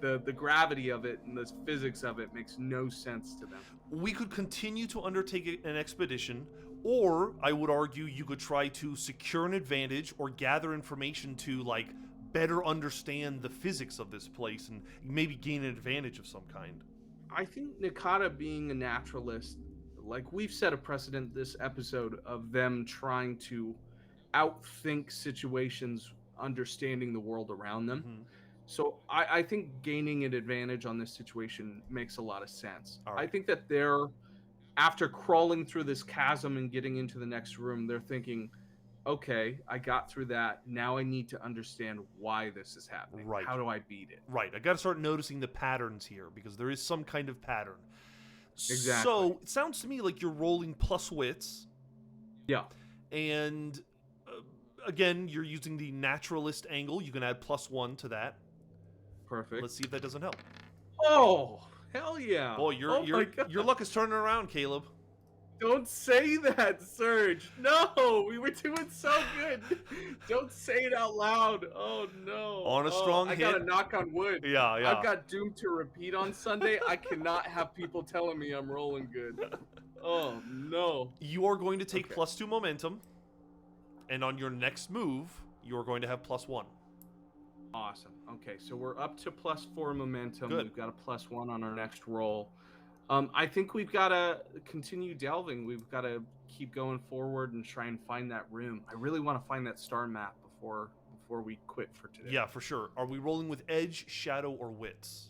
the gravity of it and the physics of it makes no sense to them. We could continue to undertake an expedition, or I would argue you could try to secure an advantage or gather information to better understand the physics of this place and maybe gain an advantage of some kind. I think Nikata, being a naturalist, we've set a precedent this episode of them trying to outthink situations, understanding the world around them. Mm-hmm. So I think gaining an advantage on this situation makes a lot of sense. All right. I think that they're, after crawling through this chasm and getting into the next room, they're thinking, okay, I got through that. Now I need to understand why this is happening. Right. How do I beat it? Right. I got to start noticing the patterns here because there is some kind of pattern. Exactly. So it sounds to me like you're rolling plus wits. Yeah. And again, you're using the naturalist angle. You can add +1 to that. Perfect. Let's see if that doesn't help. Oh, hell yeah. Boy, your luck is turning around, Caleb. Don't say that, Serge. No, we were doing so good. Don't say it out loud. Oh, no. On a strong hit. I got to knock on wood. Yeah. I've got Doom to repeat on Sunday. I cannot have people telling me I'm rolling good. Oh, no. You are going to take +2 momentum. And on your next move, you are going to have +1. Awesome. Okay, so we're up to +4 momentum. Good. We've got a +1 on our next roll. I think we've got to continue delving. We've got to keep going forward and try and find that room. I really want to find that star map before we quit for today. Yeah, for sure. Are we rolling with edge, shadow, or wits?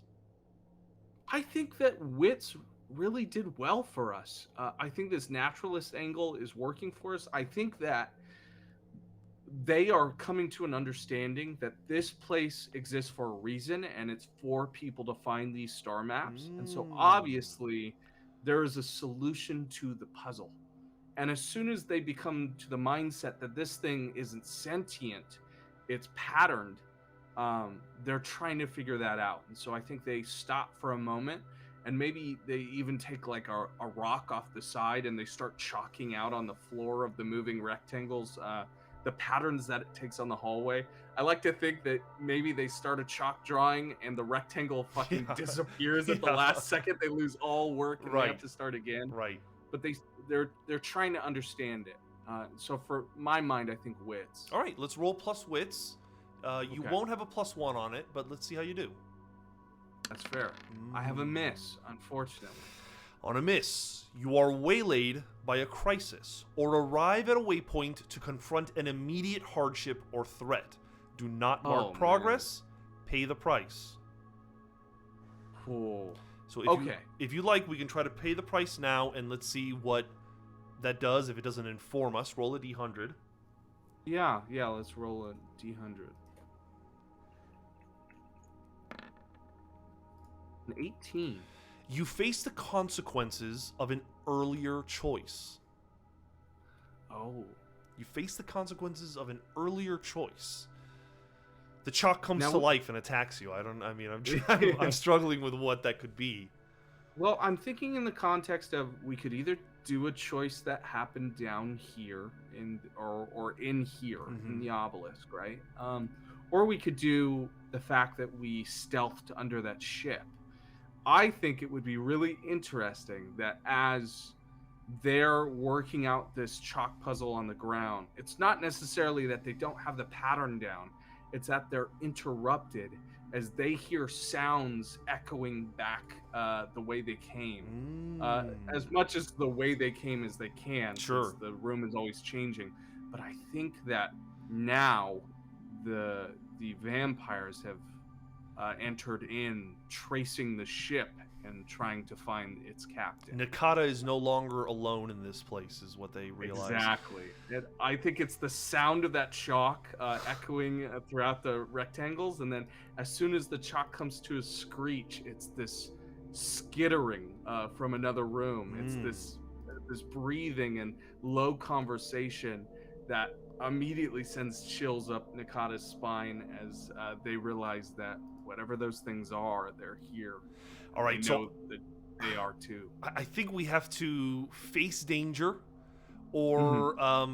I think that wits really did well for us. I think this naturalist angle is working for us. I think that they are coming to an understanding that this place exists for a reason, and it's for people to find these star maps. And so obviously there is a solution to the puzzle. And as soon as they become to the mindset that this thing isn't sentient, it's patterned, they're trying to figure that out. And so I think they stop for a moment, and maybe they even take a rock off the side and they start chalking out on the floor of the moving rectangles the patterns that it takes on the hallway. I like to think that maybe they start a chalk drawing and the rectangle fucking disappears at the last second. They lose all work and they have to start again. Right. But they're trying to understand it. So for my mind, I think wits. All right, let's roll plus wits. You won't have a +1 on it, but let's see how you do. That's fair. I have a miss, unfortunately. On a miss, you are waylaid by a crisis or arrive at a waypoint to confront an immediate hardship or threat. Do not mark progress. Pay the price. Cool. So if you like, we can try to pay the price now, and let's see what that does. If it doesn't inform us, roll a d100. Yeah, let's roll a d100. An 18. You face the consequences of an earlier choice. Oh. You face the consequences of an earlier choice. the chalk comes Now, to life and attacks you. I'm struggling with what that could be. Well, I'm thinking in the context of we could either do a choice that happened down here or in here in the obelisk, right? Or we could do the fact that we stealthed under that ship. I think it would be really interesting that as they're working out this chalk puzzle on the ground, it's not necessarily that they don't have the pattern down, it's that they're interrupted as they hear sounds echoing back the way they came. As much as the way they came as they can, sure. since the room is always changing. But I think that now the vampires have entered in, tracing the ship and trying to find its captain. Nakata is no longer alone in this place, is what they realize. Exactly. I think it's the sound of that chalk echoing throughout the rectangles, and then as soon as the chalk comes to a screech, it's this skittering from another room. It's this breathing and low conversation that immediately sends chills up Nakata's spine as they realize that whatever those things are, they're here. All right, they know that they are too. I think we have to face danger, or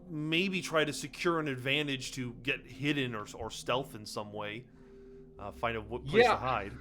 maybe try to secure an advantage to get hidden or stealth in some way. Find a place to hide.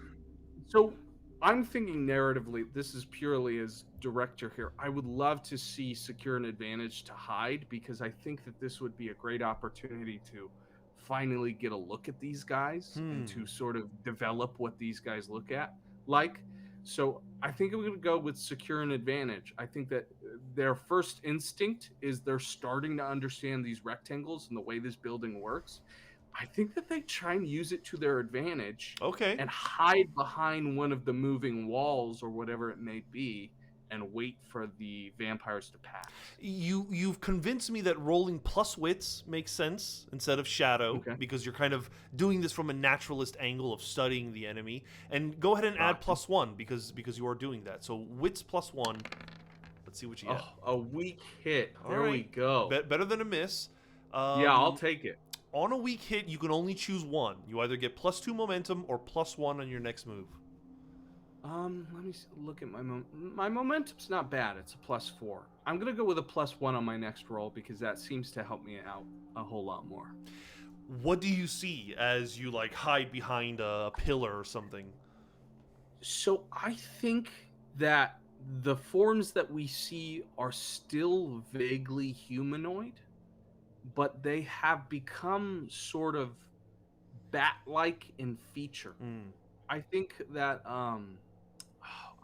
So I'm thinking narratively, this is purely as director here. I would love to see secure an advantage to hide, because I think that this would be a great opportunity to finally get a look at these guys and to sort of develop what these guys look at like. So I think I'm going to go with secure an advantage. I think that their first instinct is they're starting to understand these rectangles and the way this building works. I think that they try and use it to their advantage. Okay. And hide behind one of the moving walls or whatever it may be and wait for the vampires to pass. You've convinced me that rolling plus wits makes sense instead of shadow, because you're kind of doing this from a naturalist angle of studying the enemy. And go ahead and add +1 because you are doing that. So wits +1. Let's see what you get. Oh, a weak hit. There we go. Better than a miss. Yeah, I'll take it. On a weak hit, you can only choose one. You either get +2 momentum or +1 on your next move. Let me look at my momentum's not bad. It's a +4. I'm gonna go with a +1 on my next roll because that seems to help me out a whole lot more. What do you see as you hide behind a pillar or something? So I think that the forms that we see are still vaguely humanoid, but they have become sort of bat-like in feature. I think that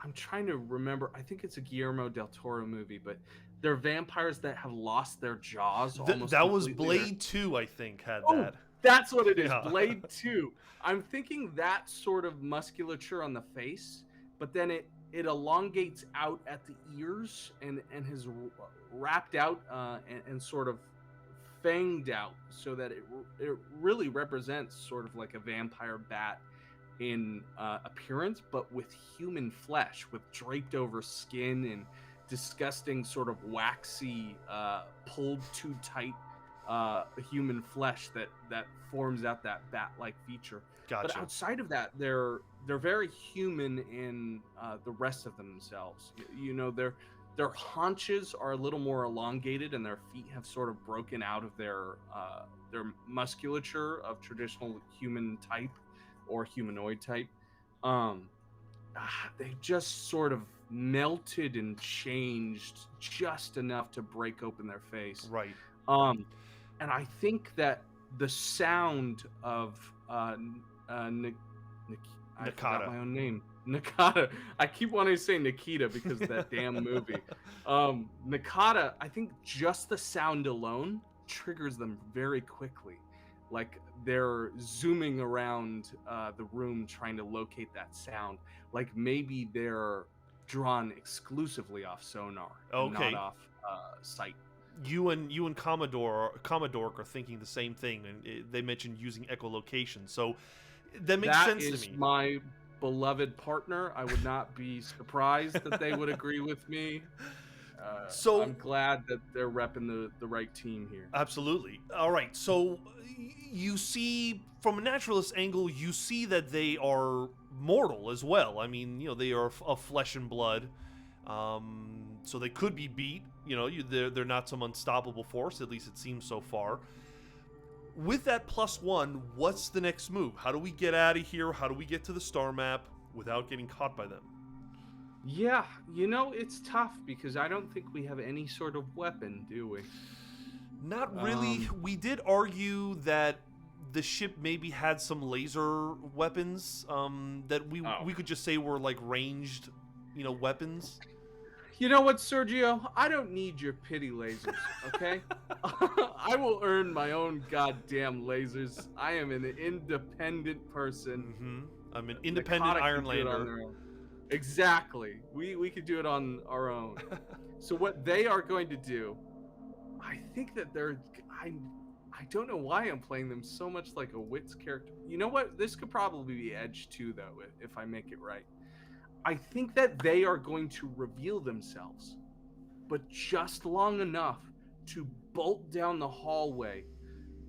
I'm trying to remember. I think it's a Guillermo del Toro movie, but they're vampires that have lost their jaws. That was Blade 2, I think, had that. That's what it is. Yeah. Blade 2. I'm thinking that sort of musculature on the face, but then it elongates out at the ears and has wrapped out and sort of fanged out, so that it really represents sort of like a vampire bat in appearance, but with human flesh, with draped over skin and disgusting sort of waxy, pulled too tight human flesh that forms out that bat-like feature. Gotcha. But outside of that, they're very human in the rest of themselves. You know, their haunches are a little more elongated, and their feet have sort of broken out of their musculature of traditional human type or humanoid type. They just sort of melted and changed just enough to break open their face. Right. And I think that the sound of Nakata. I forgot my own name. Nakata. I keep wanting to say Nikita because of that damn movie. Nakata, I think just the sound alone triggers them very quickly. Like they're zooming around the room trying to locate that sound. Like maybe they're drawn exclusively off sonar, and not off sight. You and Commodore are thinking the same thing, and they mentioned using echolocation. So that makes sense to me. That is my beloved partner. I would not be surprised that they would agree with me. So I'm glad that they're repping the right team here. absolutely. All right. So you see, from a naturalist angle, you see that they are mortal as well. I mean, they are of flesh and blood. So they could be beat. They're not some unstoppable force. At least it seems so far. With that +1, what's the next move? How do we get out of here? How do we get to the star map without getting caught by them? Yeah, it's tough because I don't think we have any sort of weapon, do we? Not really. We did argue that the ship maybe had some laser weapons that we could just say were like ranged, weapons. You know what, Sergio? I don't need your pity lasers, okay? I will earn my own goddamn lasers. I am an independent person. Mm-hmm. I'm an independent Ironlander. Exactly. We could do it on our own. So what they are going to do, I think that I don't know why I'm playing them so much like a Wits character. You know what? This could probably be Edge 2, though, if I make it right. I think that they are going to reveal themselves, but just long enough to bolt down the hallway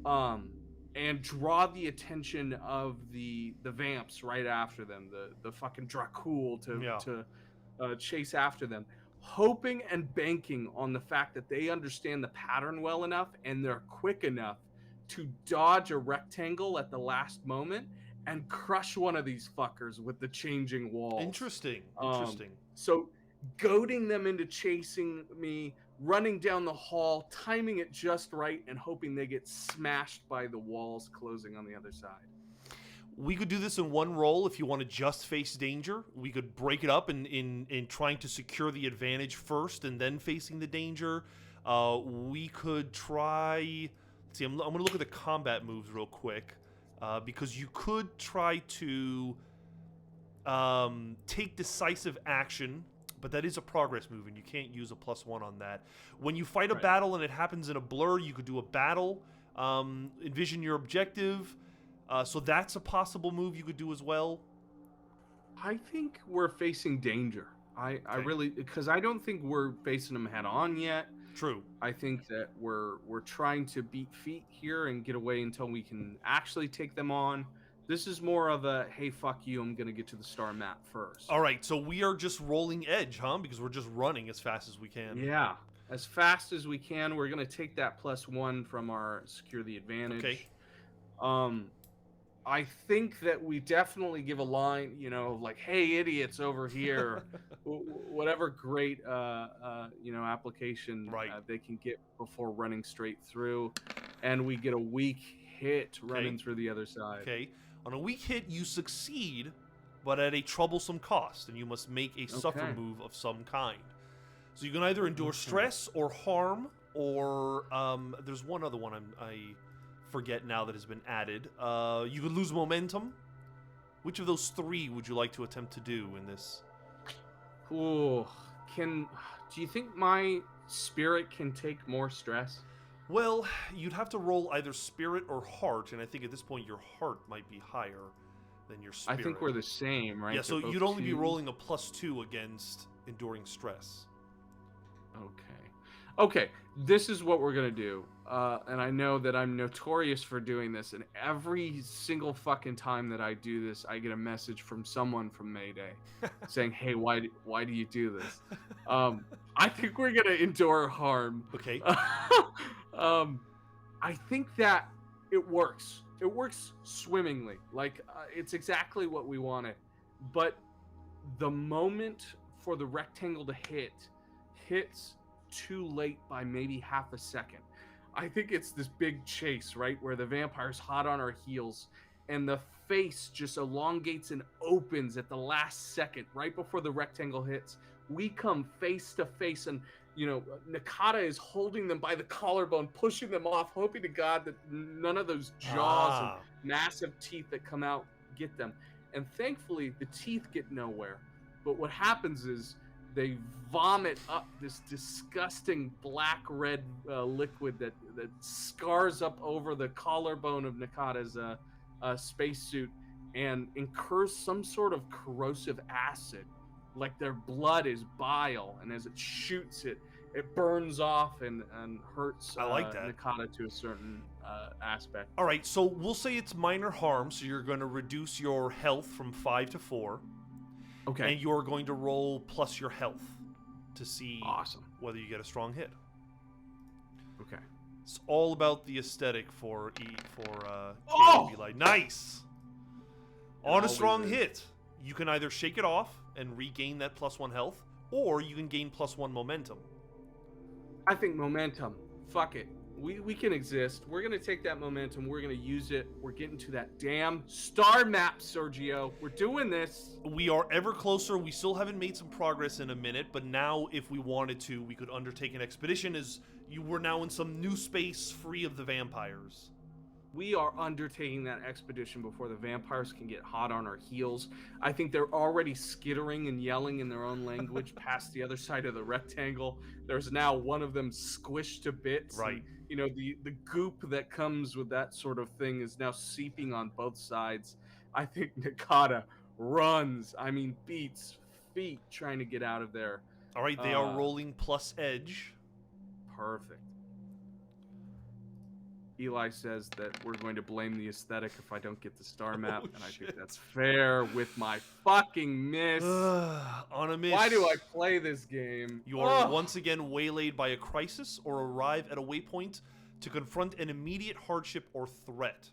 and draw the attention of the vamps right after them, the fucking Dracul to chase after them, hoping and banking on the fact that they understand the pattern well enough and they're quick enough to dodge a rectangle at the last moment and crush one of these fuckers with the changing walls. Interesting. So goading them into chasing me, running down the hall, timing it just right, and hoping they get smashed by the walls closing on the other side. We could do this in one roll if you want to just face danger. We could break it up in trying to secure the advantage first and then facing the danger. We could try... Let's see, I'm going to look at the combat moves real quick. Because you could try to take decisive action, but that is a progress move, and you can't use a +1 on that. When you fight a battle and it happens in a blur, you could do a battle, envision your objective, so that's a possible move you could do as well. I think we're facing danger. I really, because I don't think we're facing them head on yet. True. I think that we're trying to beat feet here and get away until we can actually take them on. This is more of a, hey, fuck you, I'm going to get to the star map first. All right, so we are just rolling edge, huh? Because we're just running as fast as we can. Yeah, as fast as we can. We're going to take that +1 from our secure the advantage. Okay. I think that we definitely give a line, like, hey, idiots over here, whatever great, application they can get before running straight through. And we get a weak hit running through the other side. Okay. On a weak hit, you succeed, but at a troublesome cost, and you must make a suffer move of some kind. So you can either endure stress or harm, or there's one other one I forget now that has been added. You could lose momentum. Which of those three would you like to attempt to do in this? Ooh, do you think my spirit can take more stress? Well, you'd have to roll either spirit or heart, and I think at this point your heart might be higher than your spirit. I think we're the same, right? Yeah, so you'd only be rolling a +2 against enduring stress. Okay, this is what we're going to do. And I know that I'm notorious for doing this, and every single fucking time that I do this, I get a message from someone from Mayday saying, hey, why do you do this? I think we're going to endure harm. Okay. I think that it works. It works swimmingly. Like, it's exactly what we wanted. But the moment for the rectangle to hits too late by maybe half a second. I think it's this big chase, right, where the vampire's hot on our heels and the face just elongates and opens at the last second, right before the rectangle hits. We come face to face, and Nakata is holding them by the collarbone, pushing them off, hoping to God that none of those jaws and massive teeth that come out get them. And thankfully, the teeth get nowhere. But what happens is they vomit up this disgusting black-red liquid that scars up over the collarbone of Nakata's spacesuit and incurs some sort of corrosive acid, like their blood is bile, and as it shoots, it it burns off and hurts I like that. Nakata to a certain aspect. All right, so we'll say it's minor harm, so you're going to reduce your health from 5 to 4. Okay. And you're going to roll plus your health to see whether you get a strong hit. Okay. It's all about the aesthetic for Eli. Nice. On a strong hit, you can either shake it off and regain that +1 health, or you can gain +1 momentum. I think momentum. Fuck it. We can exist. We're going to take that momentum. We're going to use it. We're getting to that damn star map, Sergio. We're doing this. We are ever closer. We still haven't made some progress in a minute, but now if we wanted to, we could undertake an expedition as you were now in some new space free of the vampires. We are undertaking that expedition before the vampires can get hot on our heels. I think they're already skittering and yelling in their own language past the other side of the rectangle. There's now one of them squished to bits. Right. And, the goop that comes with that sort of thing is now seeping on both sides. I think Nakata runs, beats feet trying to get out of there. All right, they are rolling plus edge. Perfect. Eli says that we're going to blame the aesthetic if I don't get the star map, and I think that's fair with my fucking miss. On a miss. Why do I play this game? You are once again waylaid by a crisis or arrive at a waypoint to confront an immediate hardship or threat.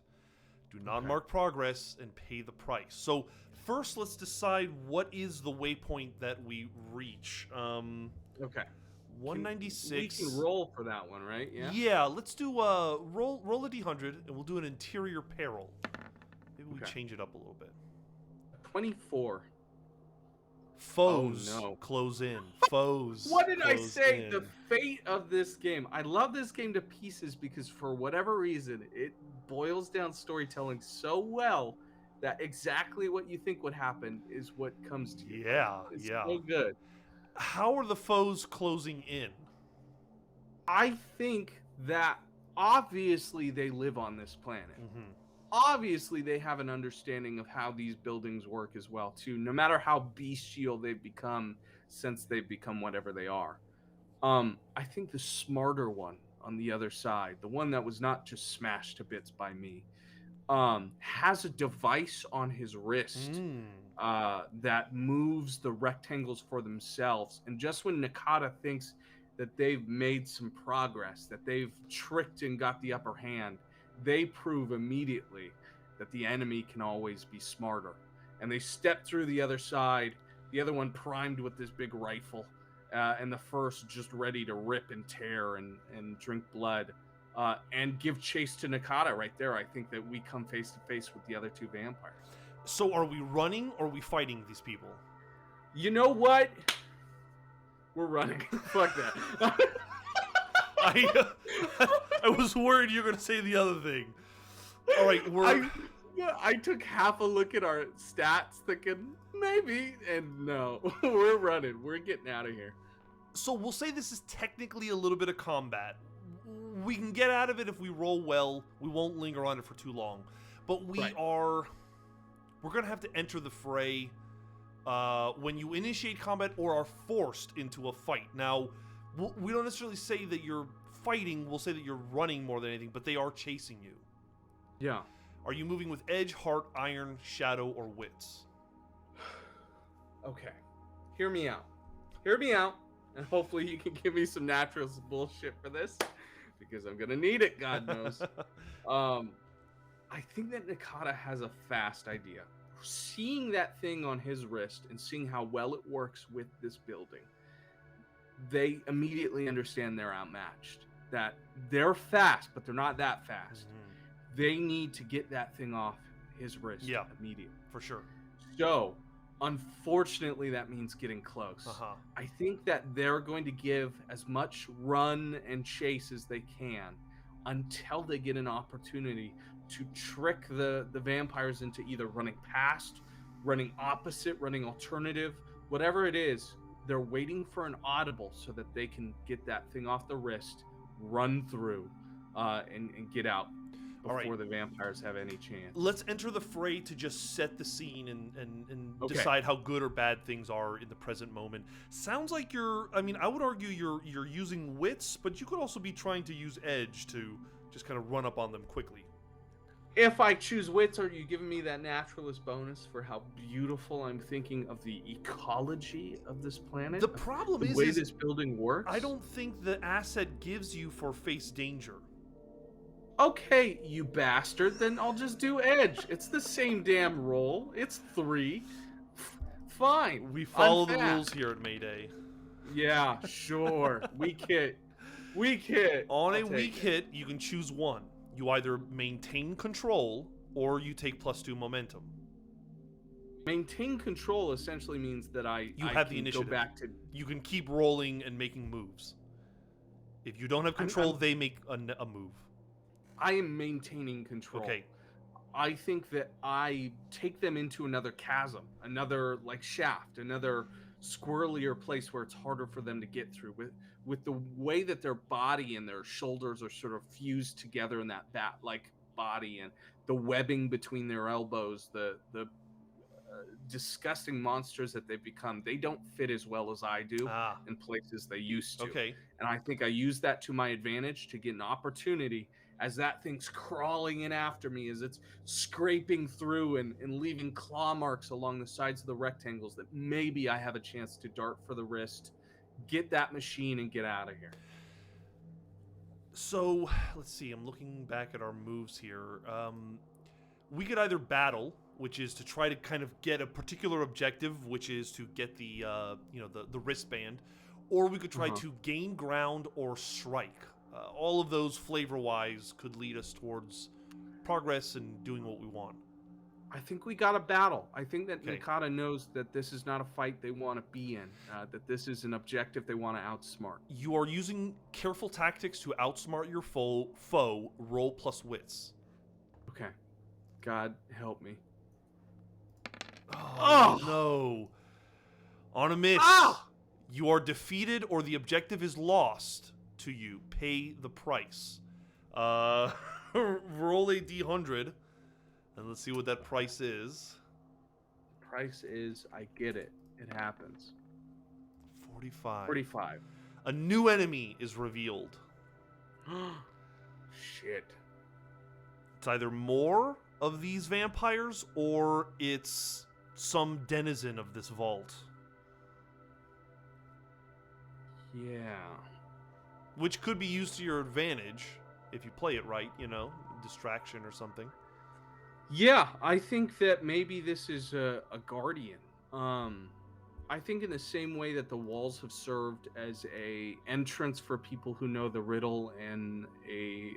Do not mark progress and pay the price. So first, let's decide what is the waypoint that we reach. Okay. 196. We can roll for that one, right? Yeah. Yeah. Let's do roll a d100, and we'll do an interior peril. Maybe we change it up a little bit. 24. Foes close in. Foes. What did I say? The fate of this game. I love this game to pieces because for whatever reason, it boils down storytelling so well that exactly what you think would happen is what comes to you. Yeah. It's so good. How are the foes closing in? I think that obviously they live on this planet. Mm-hmm. Obviously they have an understanding of how these buildings work as well too, no matter how bestial they've become since they've become whatever they are. I think the smarter one on the other side, the one that was not just smashed to bits by me, has a device on his wrist that moves the rectangles for themselves. And just when Nakata thinks that they've made some progress, that they've tricked and got the upper hand, they prove immediately that the enemy can always be smarter. And they step through the other side, the other one primed with this big rifle, and the first just ready to rip and tear and drink blood. And give chase to Nakata right there. I think that we come face to face with the other two vampires. So are we running or are we fighting these people? You know what? We're running. Fuck that. I was worried you were going to say the other thing. All right, I took half a look at our stats thinking maybe, and no. We're running. We're getting out of here. So we'll say this is technically a little bit of combat. We can get out of it if we roll well. We won't linger on it for too long. But we're going to have to enter the fray when you initiate combat or are forced into a fight. Now, we don't necessarily say that you're fighting. We'll say that you're running more than anything, but they are chasing you. Yeah. Are you moving with edge, heart, iron, shadow, or wits? Okay. Hear me out. Hear me out. And hopefully you can give me some natural bullshit for this. Because I'm going to need it, God knows. I think that Nakata has a fast idea. Seeing that thing on his wrist and seeing how well it works with this building, they immediately understand they're outmatched. That they're fast, but they're not that fast. Mm-hmm. They need to get that thing off his wrist immediately. For sure. So, unfortunately, that means getting close. I think that they're going to give as much run and chase as they can until they get an opportunity to trick the vampires into either running past, running opposite, running alternative, whatever it is. They're waiting for an audible so that they can get that thing off the wrist, run through, and get out. before the vampires have any chance. Let's enter the fray to just set the scene and decide how good or bad things are in the present moment. Sounds like I would argue you're using wits, but you could also be trying to use edge to just kind of run up on them quickly. If I choose wits, are you giving me that naturalist bonus for how beautiful I'm thinking of the ecology of this planet? The problem the way this building works? I don't think the asset gives you for face danger. Okay, you bastard, then I'll just do edge. It's the same damn roll. It's 3. Fine. We follow the rules here at Mayday. Yeah, sure. Weak hit. Weak hit. On a weak hit, you can choose one. You either maintain control, or you take +2 momentum. Maintain control essentially means that I have the initiative. Go back to... You can keep rolling and making moves. If you don't have control, they make a move. I am maintaining control. Okay. I think that I take them into another chasm, another like shaft, another squirrelier place where it's harder for them to get through. With the way that their body and their shoulders are sort of fused together in that bat-like body, and the webbing between their elbows, the disgusting monsters that they've become, they don't fit as well as I do in places they used to. Okay. And I think I use that to my advantage to get an opportunity as that thing's crawling in after me, as it's scraping through and leaving claw marks along the sides of the rectangles, that maybe I have a chance to dart for the wrist, get that machine, and get out of here. So, let's see. I'm looking back at our moves here. We could either battle, which is to try to kind of get a particular objective, which is to get the wristband, or we could try to gain ground or strike. All of those, flavor-wise, could lead us towards progress and doing what we want. I think we got a battle. I think that Nakata knows that this is not a fight they want to be in, that this is an objective they want to outsmart. You are using careful tactics to outsmart your foe. Roll plus wits. Okay. God help me. Oh, no. On a miss, you are defeated or the objective is lost to you. Pay the price. Roll a d100 and let's see what that price is. Price is, I get it. It happens. 45. 45. A new enemy is revealed. Shit. It's either more of these vampires or it's some denizen of this vault. Yeah. Which could be used to your advantage if you play it right, distraction or something. Yeah, I think that maybe this is a guardian. I think in the same way that the walls have served as a entrance for people who know the riddle and a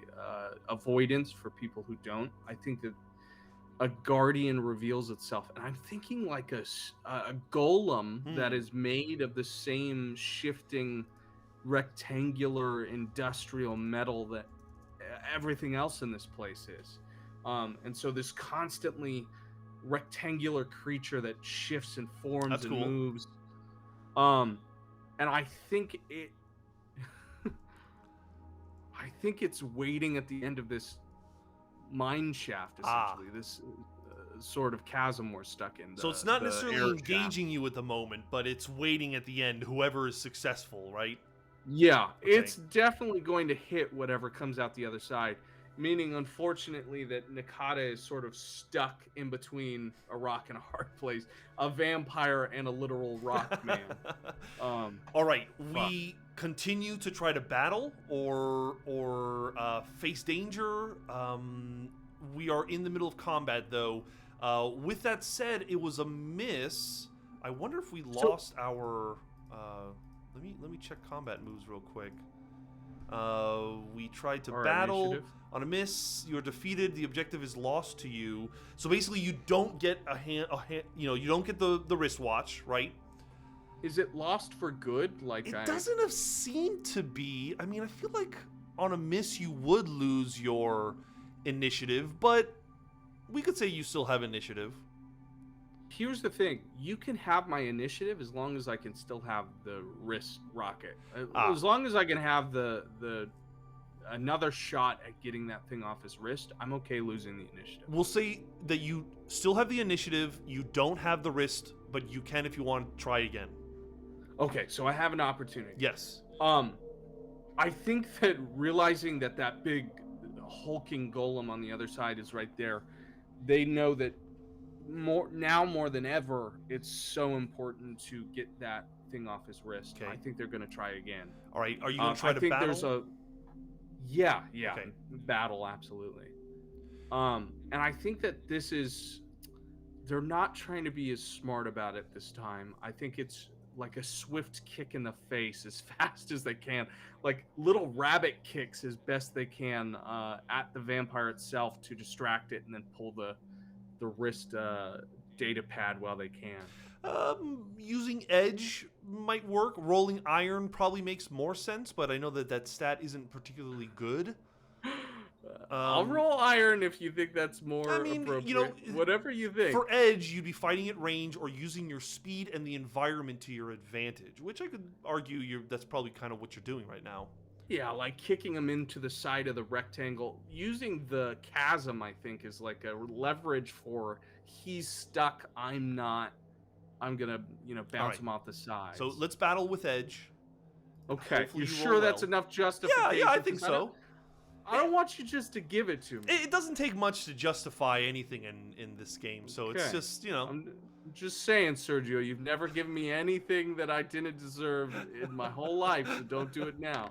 avoidance for people who don't, I think that a guardian reveals itself. And I'm thinking like a golem that is made of the same shifting rectangular industrial metal that everything else in this place is. And so this constantly rectangular creature that shifts and forms and moves. And I think it's waiting at the end of this mine shaft, essentially. This sort of chasm we're stuck in. So it's not necessarily engaging you at the moment, but it's waiting at the end, whoever is successful, right? Yeah, it's definitely going to hit whatever comes out the other side. Meaning, unfortunately, that Nakata is sort of stuck in between a rock and a hard place, a vampire and a literal rock man. All right, we continue to try to battle or face danger. We are in the middle of combat, though. With that said, it was a miss. I wonder if we lost our. Let me check combat moves real quick. We tried to battle. Initiative. On a miss, you're defeated. The objective is lost to you. So basically, you don't get you don't get the wristwatch, right? Is it lost for good? It doesn't seem to be. I mean, I feel like on a miss, you would lose your initiative, but we could say you still have initiative. Here's the thing. You can have my initiative as long as I can still have the wrist rocket. As long as I can have the another shot at getting that thing off his wrist, I'm okay losing the initiative. We'll say that you still have the initiative, you don't have the wrist, but you can if you want to try again. Okay, so I have an opportunity. Yes. I think that realizing that that big hulking golem on the other side is right there, they know that more than ever, it's so important to get that thing off his wrist. Okay. I think they're going to try again. All right. Are you going to try to battle? I think there's yeah, Okay. battle, absolutely. And I think that they're not trying to be as smart about it this time. I think it's like a swift kick in the face as fast as they can, like little rabbit kicks as best they can at the vampire itself to distract it, and then pull the wrist data pad while they can. Using edge might work. Rolling iron probably makes more sense, but I know that stat isn't particularly good. I'll roll iron if you think that's more appropriate. Whatever you think. For edge, you'd be fighting at range or using your speed and the environment to your advantage, which I could argue that's probably kind of what you're doing right now. Yeah, like kicking him into the side of the rectangle. Using the chasm, I think, is like a leverage for he's stuck, I'm not. I'm going to, bounce him off the side. So let's battle with edge. Okay. You sure that's enough justification? Yeah, I think so. I don't want you just to give it to me. It doesn't take much to justify anything in this game, so it's just, I'm just saying, Sergio, you've never given me anything that I didn't deserve in my whole life, so don't do it now.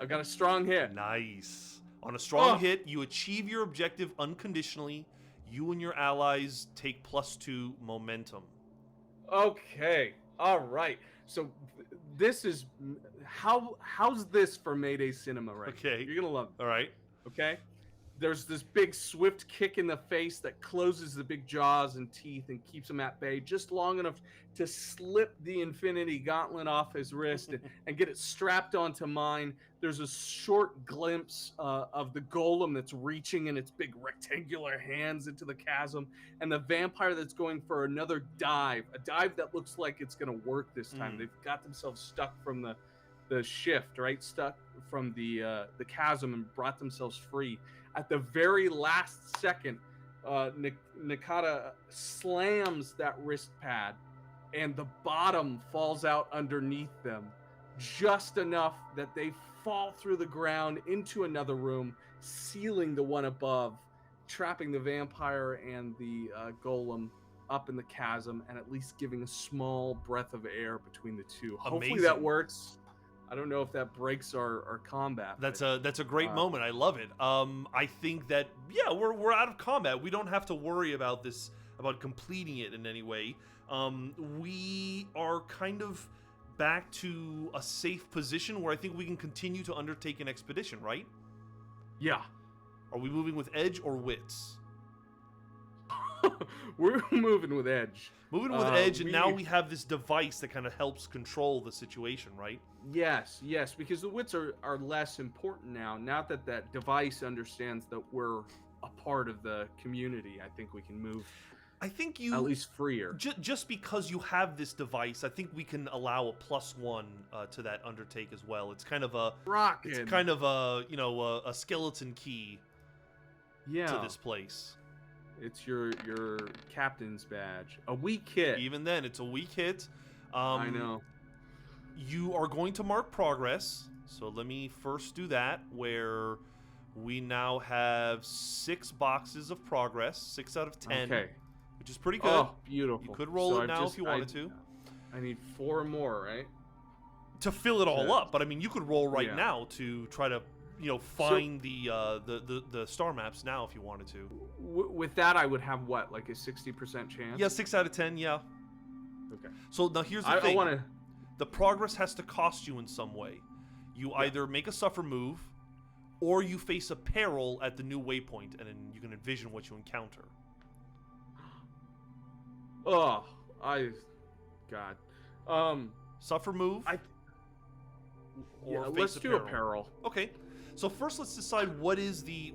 I've got a strong hit. Nice. On a strong hit, you achieve your objective unconditionally. You and your allies take +2 momentum. Okay. All right. So this is how's this for Mayday Cinema right now? You're going to love it. All right. Okay? There's this big swift kick in the face that closes the big jaws and teeth and keeps him at bay just long enough to slip the Infinity Gauntlet off his wrist and get it strapped onto mine. There's a short glimpse of the golem that's reaching in its big rectangular hands into the chasm, and the vampire that's going for another dive, a dive that looks like it's going to work this time. They've got themselves stuck from the shift, right? Stuck from the chasm and brought themselves free. At the very last second, Nakata slams that wrist pad, and the bottom falls out underneath them, just enough that they fall through the ground into another room, sealing the one above, trapping the vampire and the golem up in the chasm, and at least giving a small breath of air between the two. Amazing. Hopefully that works. I don't know if that breaks our combat. That's a great moment. I love it. I think that we're out of combat. We don't have to worry about completing it in any way. We are kind of back to a safe position where I think we can continue to undertake an expedition, right? Yeah. Are we moving with edge or wits? We're moving with edge. Moving with edge, and now we have this device that kind of helps control the situation, right? Yes, because the wits are less important now. Now that that device understands that we're a part of the community, I think we can move. I think at least freer. Just because you have this device, I think we can allow a +1 to that undertake as well. It's kind of a Rockin'. It's kind of a skeleton key. To this place. It's your captain's badge. A weak hit. Even then, it's a weak hit. I know. You are going to mark progress. So let me first do that, where we now have 6 boxes of progress, 6 out of 10. Okay. Which is pretty good. Oh, beautiful. You could roll it now if you wanted to. I need 4 more, right? To fill it all up. But I mean, you could roll right now to try to find the star maps now if you wanted to. With that, I would have what, like a 60% chance? Yeah, 6 out of 10. Yeah. Okay. So now here's the thing. The progress has to cost you in some way. You either make a suffer move, or you face a peril at the new waypoint, and then you can envision what you encounter. Oh, God. Suffer move. Let's do a peril. Okay. So first, let's decide what is the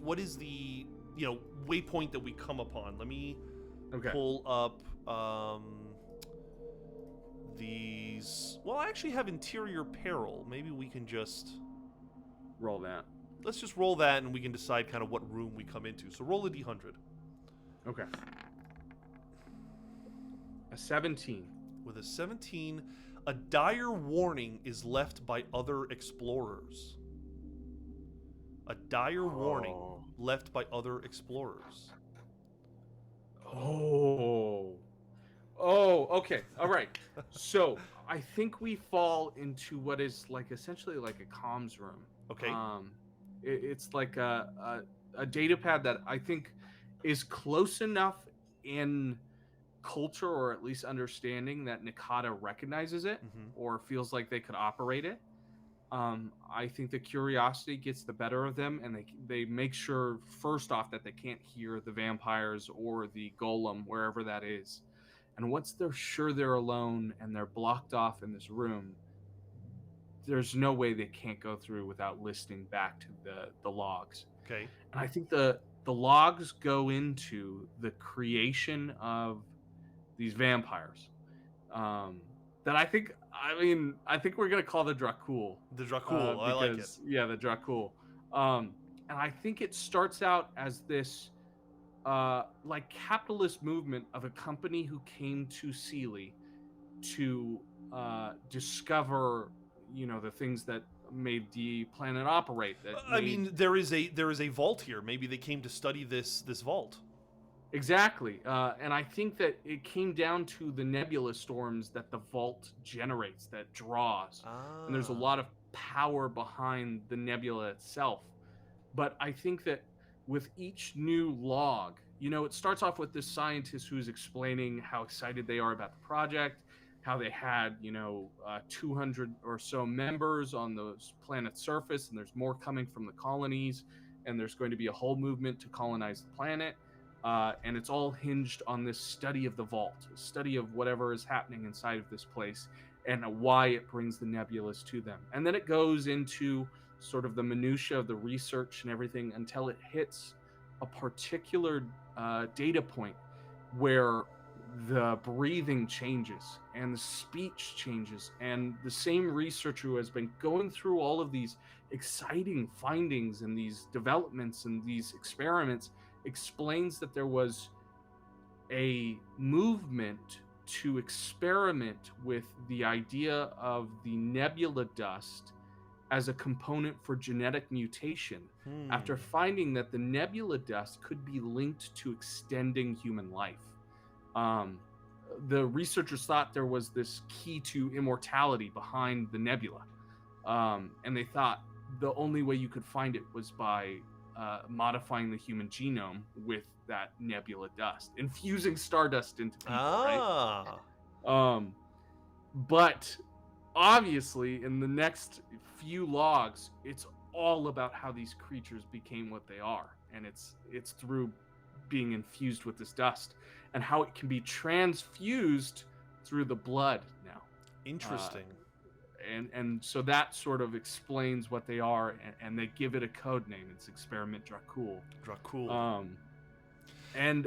waypoint that we come upon. Let me pull up these. Well, I actually have interior peril. Maybe we can just roll that. let's just roll that, and we can decide kind of what room we come into. So roll a d100. Okay. A 17. With a 17, a dire warning is left by other explorers. A dire warning left by other explorers. Oh, okay. All right. So I think we fall into what is like essentially like a comms room. Okay. It's like a data pad that I think is close enough in culture, or at least understanding, that Nakata recognizes it or feels like they could operate it. I think the curiosity gets the better of them, and they make sure first off that they can't hear the vampires or the golem, wherever that is. And once they're sure they're alone and they're blocked off in this room, there's no way they can't go through without listening back to the logs. Okay. And I think the logs go into the creation of these vampires. That I think we're gonna call the Dracul. The Dracul, I like it. Yeah, the Dracul. And I think it starts out as this like capitalist movement of a company who came to Sealy to discover, the things that made the planet operate. I mean, there is a vault here. Maybe they came to study this vault. Exactly. And I think that it came down to the nebula storms that the vault generates, that draws. And there's a lot of power behind the nebula itself. But I think that with each new log, it starts off with this scientist who's explaining how excited they are about the project, how they had, 200 or so members on the planet's surface, and there's more coming from the colonies, and there's going to be a whole movement to colonize the planet. And it's all hinged on this study of the vault, a study of whatever is happening inside of this place and why it brings the nebulas to them. And then it goes into sort of the minutia of the research and everything until it hits a particular data point where the breathing changes and the speech changes. And the same researcher who has been going through all of these exciting findings and these developments and these experiments explains that there was a movement to experiment with the idea of the nebula dust as a component for genetic mutation after finding that the nebula dust could be linked to extending human life. The researchers thought there was this key to immortality behind the nebula, and they thought the only way you could find it was by modifying the human genome with that nebula dust, infusing stardust into people, right? But obviously, in the next few logs, it's all about how these creatures became what they are, and it's through being infused with this dust, and how it can be transfused through the blood now. Interesting. And so that sort of explains what they are, and they give it a code name. It's Experiment Dracul. Dracul. And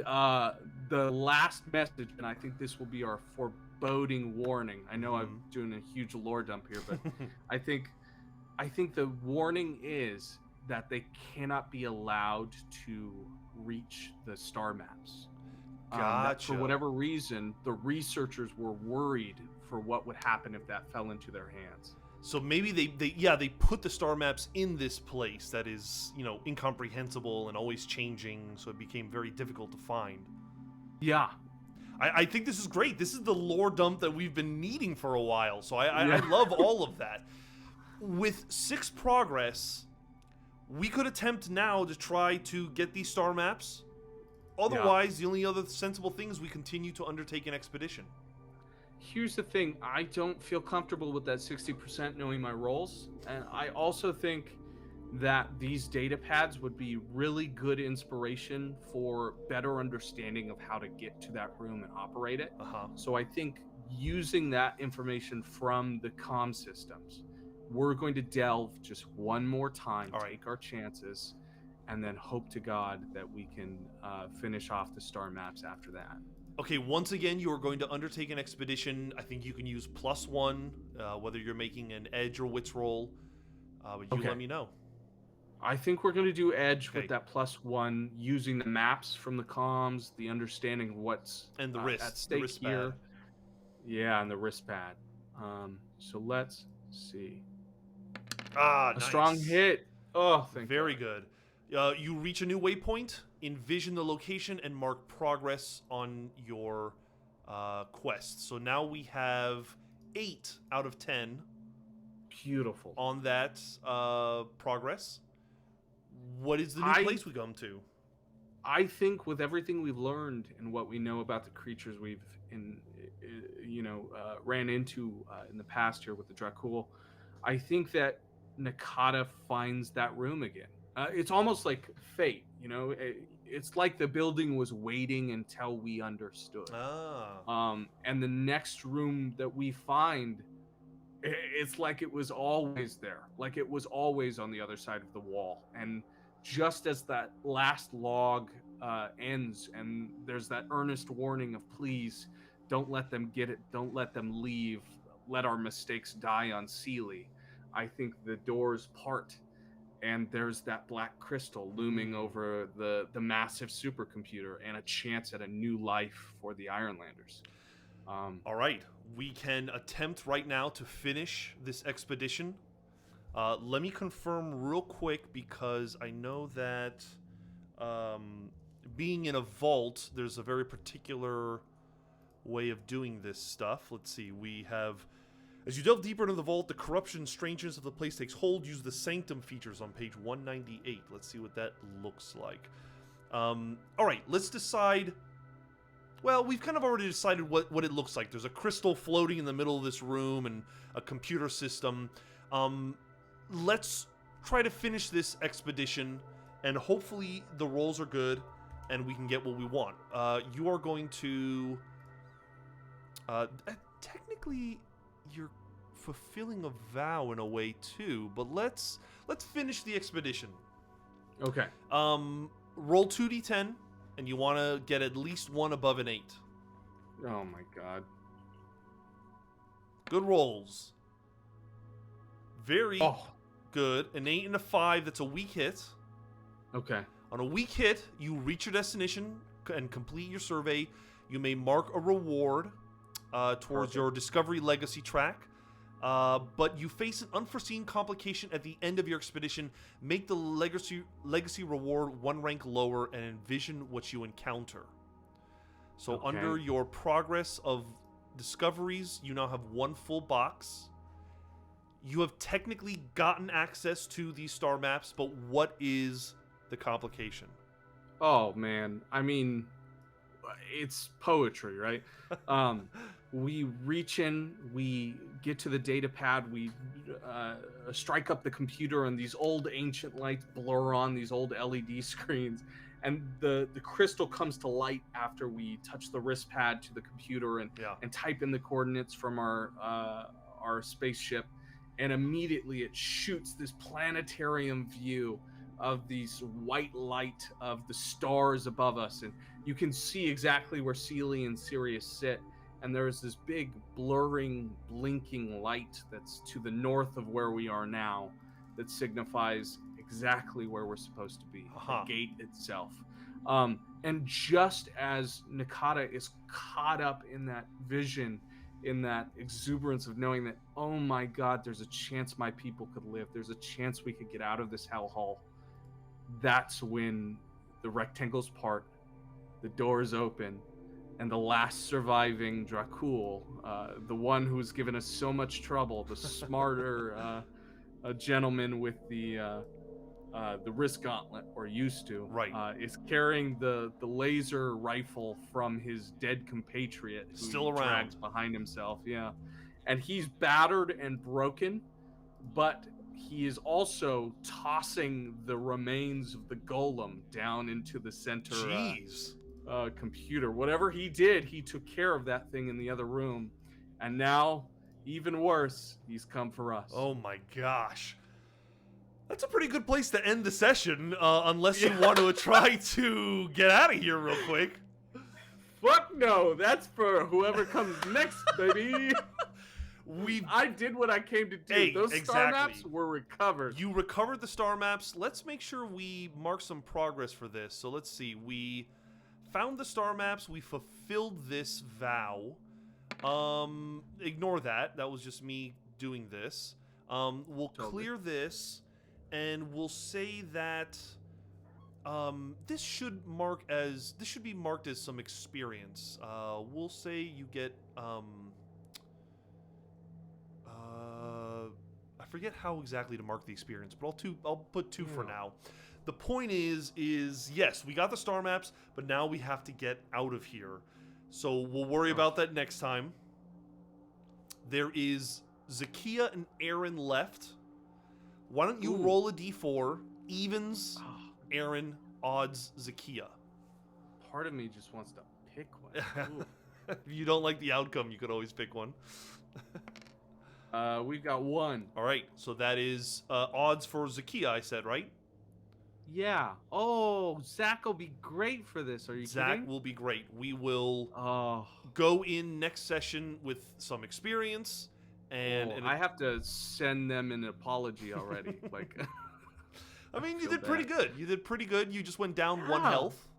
the last message, and I think this will be our foreboding warning. I know I'm doing a huge lore dump here, but I think the warning is that they cannot be allowed to reach the star maps. Gotcha. For whatever reason, the researchers were worried for what would happen if that fell into their hands. So maybe they put the star maps in this place that is, incomprehensible and always changing, so it became very difficult to find. Yeah. I think this is great. This is the lore dump that we've been needing for a while, so I love all of that. With 6 progress, we could attempt now to try to get these star maps. Otherwise, the only other sensible thing is we continue to undertake an expedition. Here's the thing. I don't feel comfortable with that 60% knowing my roles. And I also think that these data pads would be really good inspiration for better understanding of how to get to that room and operate it. So I think using that information from the comm systems, we're going to delve just one more time, take our chances, and then hope to God that we can finish off the star maps after that. Okay, once again, you are going to undertake an expedition. I think you can use +1, whether you're making an edge or wits roll. But you let me know. I think we're going to do edge with that +1, using the maps from the comms, the understanding of what's and the at stake here. Yeah, and the wrist pad. So let's see. Ah, nice. Strong hit. Oh, thank Very God. good. You reach a new waypoint, envision the location, and mark progress on your quest. So now we have 8 out of 10. Beautiful. On that progress. What is the new place we come to? I think with everything we've learned and what we know about the creatures we've ran into in the past here with the Dracul, I think that Nakata finds that room again. It's almost like fate, it's like the building was waiting until we understood. And the next room that we find, it's like it was always there, like it was always on the other side of the wall. And just as that last log ends and there's that earnest warning of, please don't let them get it, don't let them leave, let our mistakes die on Sealy, I think the doors part and there's that black crystal looming over the massive supercomputer and a chance at a new life for the Ironlanders. All right, we can attempt right now to finish this expedition. Let me confirm real quick, because I know that being in a vault, there's a very particular way of doing this stuff. Let's see, we have, as you delve deeper into the vault, the corruption and strangeness of the place takes hold. Use the sanctum features on page 198. Let's see what that looks like. All right, let's decide. Well, we've kind of already decided what it looks like. There's a crystal floating in the middle of this room and a computer system. Let's try to finish this expedition, and hopefully the rolls are good and we can get what we want. You are going to... technically, you're fulfilling a vow in a way too, but let's finish the expedition. Okay. Roll 2d10, and you want to get at least one above an 8. Oh my God. Good rolls. Very good. An 8 and a 5, that's a weak hit. Okay. On a weak hit, you reach your destination and complete your survey. You may mark a reward towards your Discovery Legacy track. But you face an unforeseen complication at the end of your expedition. Make the legacy reward 1 rank lower and envision what you encounter. So under your progress of discoveries, you now have 1 full box. You have technically gotten access to these star maps, but what is the complication? Oh man, I mean, it's poetry, right? We reach in, we get to the data pad, we strike up the computer, and these old ancient lights blur on these old LED screens, and the crystal comes to light after we touch the wrist pad to the computer and type in the coordinates from our spaceship, and immediately it shoots this planetarium view of these white light of the stars above us, and you can see exactly where Sealy and Sirius sit. And there's this big blurring, blinking light that's to the north of where we are now that signifies exactly where we're supposed to be, the gate itself. And just as Nakata is caught up in that vision, in that exuberance of knowing that, oh my God, there's a chance my people could live, there's a chance we could get out of this hellhole, that's when the rectangles part, the doors open, and the last surviving Dracul, the one who's given us so much trouble, the smarter gentleman with the wrist gauntlet, or used to, is carrying the laser rifle from his dead compatriot, who still drags behind himself. Yeah, and he's battered and broken, but he is also tossing the remains of the golem down into the center. Computer. Whatever he did, he took care of that thing in the other room, and now, even worse, he's come for us. Oh my gosh. That's a pretty good place to end the session, unless you want to try to get out of here real quick. Fuck no, that's for whoever comes next, baby. I did what I came to do. Hey, Those exactly. star maps were recovered. You recovered the star maps. Let's make sure we mark some progress for this. So let's see. We found the star maps. We fulfilled this vow. Ignore that. That was just me doing this. We'll clear this, and we'll say that this should be marked as some experience. We'll say you get I forget how exactly to mark the experience, but I'll put 2 for now. The point is yes, we got the star maps, but now we have to get out of here. So we'll worry about that next time. There is Zakiya and Aaron left. Why don't you roll a d4? Evens, Aaron, odds, Zakiya. Part of me just wants to pick one. If you don't like the outcome, you could always pick one. We've got 1. All right, so that is odds for Zakiya, I said, right? Yeah. Oh, Zach will be great for this. Are you kidding? Zach will be great. We will go in next session with some experience. And I have to send them an apology already. Like, I mean, you did pretty good. You did pretty good. You just went down 1 health.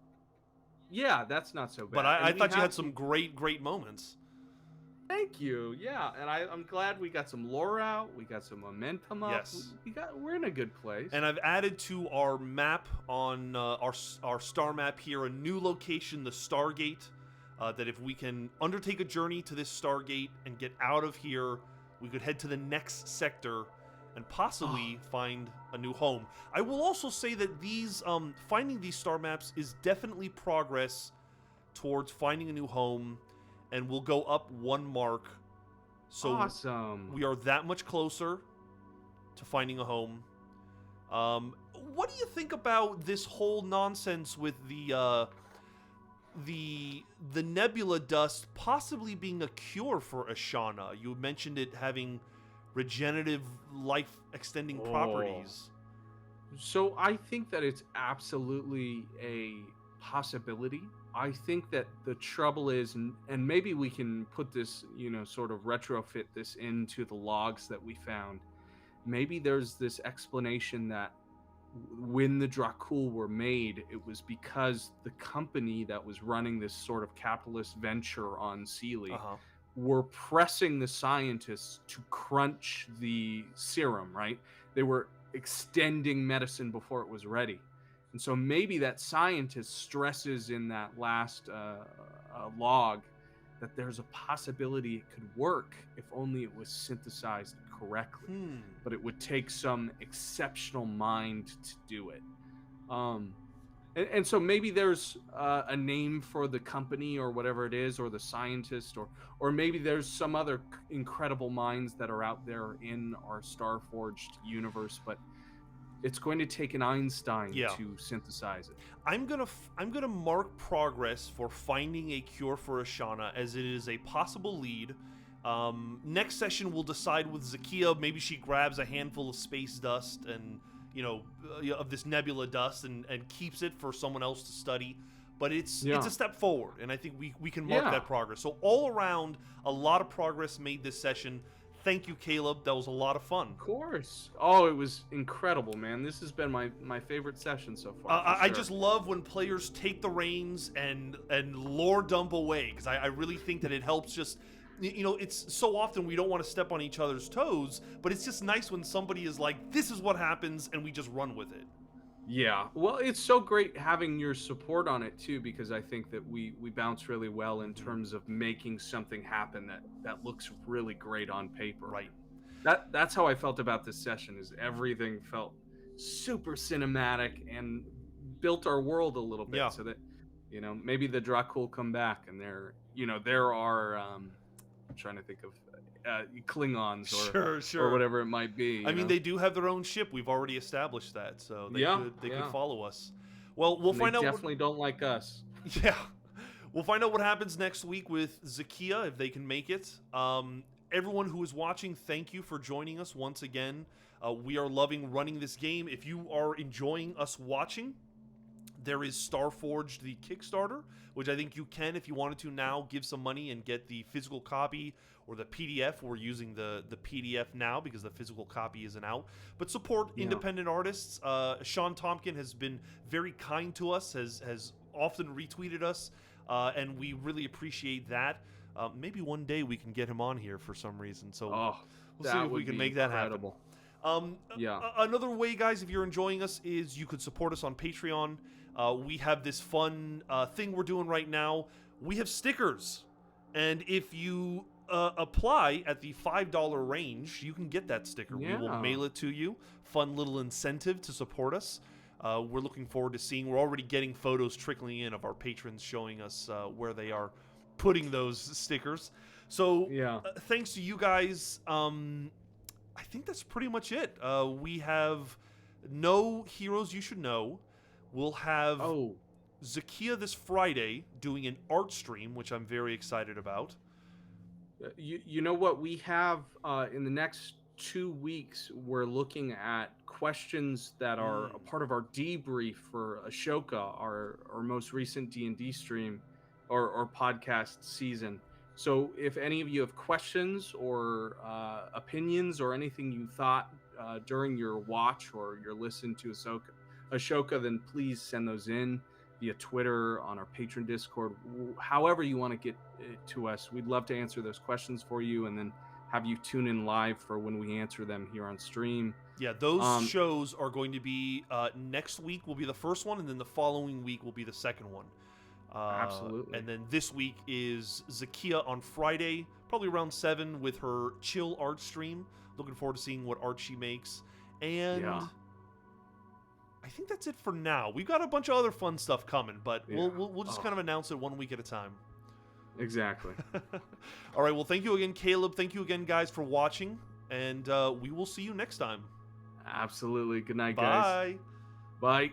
Yeah, that's not so bad. But I thought you had some great moments. Thank you. Yeah, and I'm glad we got some lore out. We got some momentum up. Yes. We're in a good place. And I've added to our map on our star map here a new location, the Stargate. That if we can undertake a journey to this Stargate and get out of here, we could head to the next sector and possibly find a new home. I will also say that these finding these star maps is definitely progress towards finding a new home, and we'll go up 1 mark. So awesome. We are that much closer to finding a home. What do you think about this whole nonsense with the nebula dust possibly being a cure for Ashana? You mentioned it having regenerative, life-extending properties. So I think that it's absolutely a possibility. I think that the trouble is, and maybe we can put this, sort of retrofit this into the logs that we found. Maybe there's this explanation that when the Dracul were made, it was because the company that was running this sort of capitalist venture on Sealy were pressing the scientists to crunch the serum, right? They were extending medicine before it was ready. And so maybe that scientist stresses in that last log that there's a possibility it could work if only it was synthesized correctly. But it would take some exceptional mind to do it. And so maybe there's a name for the company or whatever it is, or the scientist, or maybe there's some other incredible minds that are out there in our StarForged universe, but it's going to take an Einstein to synthesize it. I'm gonna mark progress for finding a cure for Ashana, as it is a possible lead. Next session we'll decide with Zakiya. Maybe she grabs a handful of space dust and of this nebula dust and keeps it for someone else to study. But it's a step forward, and I think we can mark that progress. So all around, a lot of progress made this session. Thank you, Caleb. That was a lot of fun. Of course. Oh, it was incredible, man. This has been my favorite session so far. I just love when players take the reins and lore dump away, because I really think that it helps just... it's so often we don't want to step on each other's toes, but it's just nice when somebody is like, this is what happens, and we just run with it. Yeah. Well, it's so great having your support on it, too, because I think that we bounce really well in terms of making something happen that looks really great on paper. Right. That's how I felt about this session, is everything felt super cinematic and built our world a little bit so that, maybe the Dracul come back and there are... I'm trying to think of Klingons or whatever it might be. I mean, they do have their own ship. We've already established that, so they could follow us. Well, we'll find out. They definitely don't like us. Yeah, we'll find out what happens next week with Zakiya if they can make it. Everyone who is watching, thank you for joining us once again. We are loving running this game. If you are enjoying us watching, There is StarForged, the Kickstarter, which I think you can, if you wanted to now, give some money and get the physical copy or the PDF. We're using the PDF now because the physical copy isn't out. But support independent artists. Sean Tompkin has been very kind to us, has often retweeted us, and we really appreciate that. Maybe one day we can get him on here for some reason. So we'll see if we can make that happen. Another way, guys, if you're enjoying us, is you could support us on Patreon. We have this fun thing we're doing right now. We have stickers, and if you apply at the $5 range, you can get that sticker. We will mail it to you. Fun little incentive to support us. We're looking forward to seeing. We're already getting photos trickling in of our patrons showing us where they are putting those stickers. So thanks to you guys. I think that's pretty much it. We have no Heroes You Should Know. We'll have Zakiya this Friday doing an art stream, which I'm very excited about. You know what? We have in the next 2 weeks, we're looking at questions that are a part of our debrief for Ashoka, our most recent D&D stream or podcast season. So if any of you have questions or opinions or anything you thought during your watch or your listen to Ashoka, then please send those in via Twitter, on our patron Discord, however you want to get to us. We'd love to answer those questions for you and then have you tune in live for when we answer them here on stream. Yeah, those shows are going to be next week will be the first one, and then the following week will be the second one. Absolutely. And then this week is Zakiya on Friday, probably around 7 with her chill art stream. Looking forward to seeing what art she makes. And I think that's it for now. We've got a bunch of other fun stuff coming, but we'll just kind of announce it 1 week at a time. Exactly. All right, well, thank you again, Caleb. Thank you again, guys, for watching, and we will see you next time. Absolutely. Good night, guys. Bye. Bye.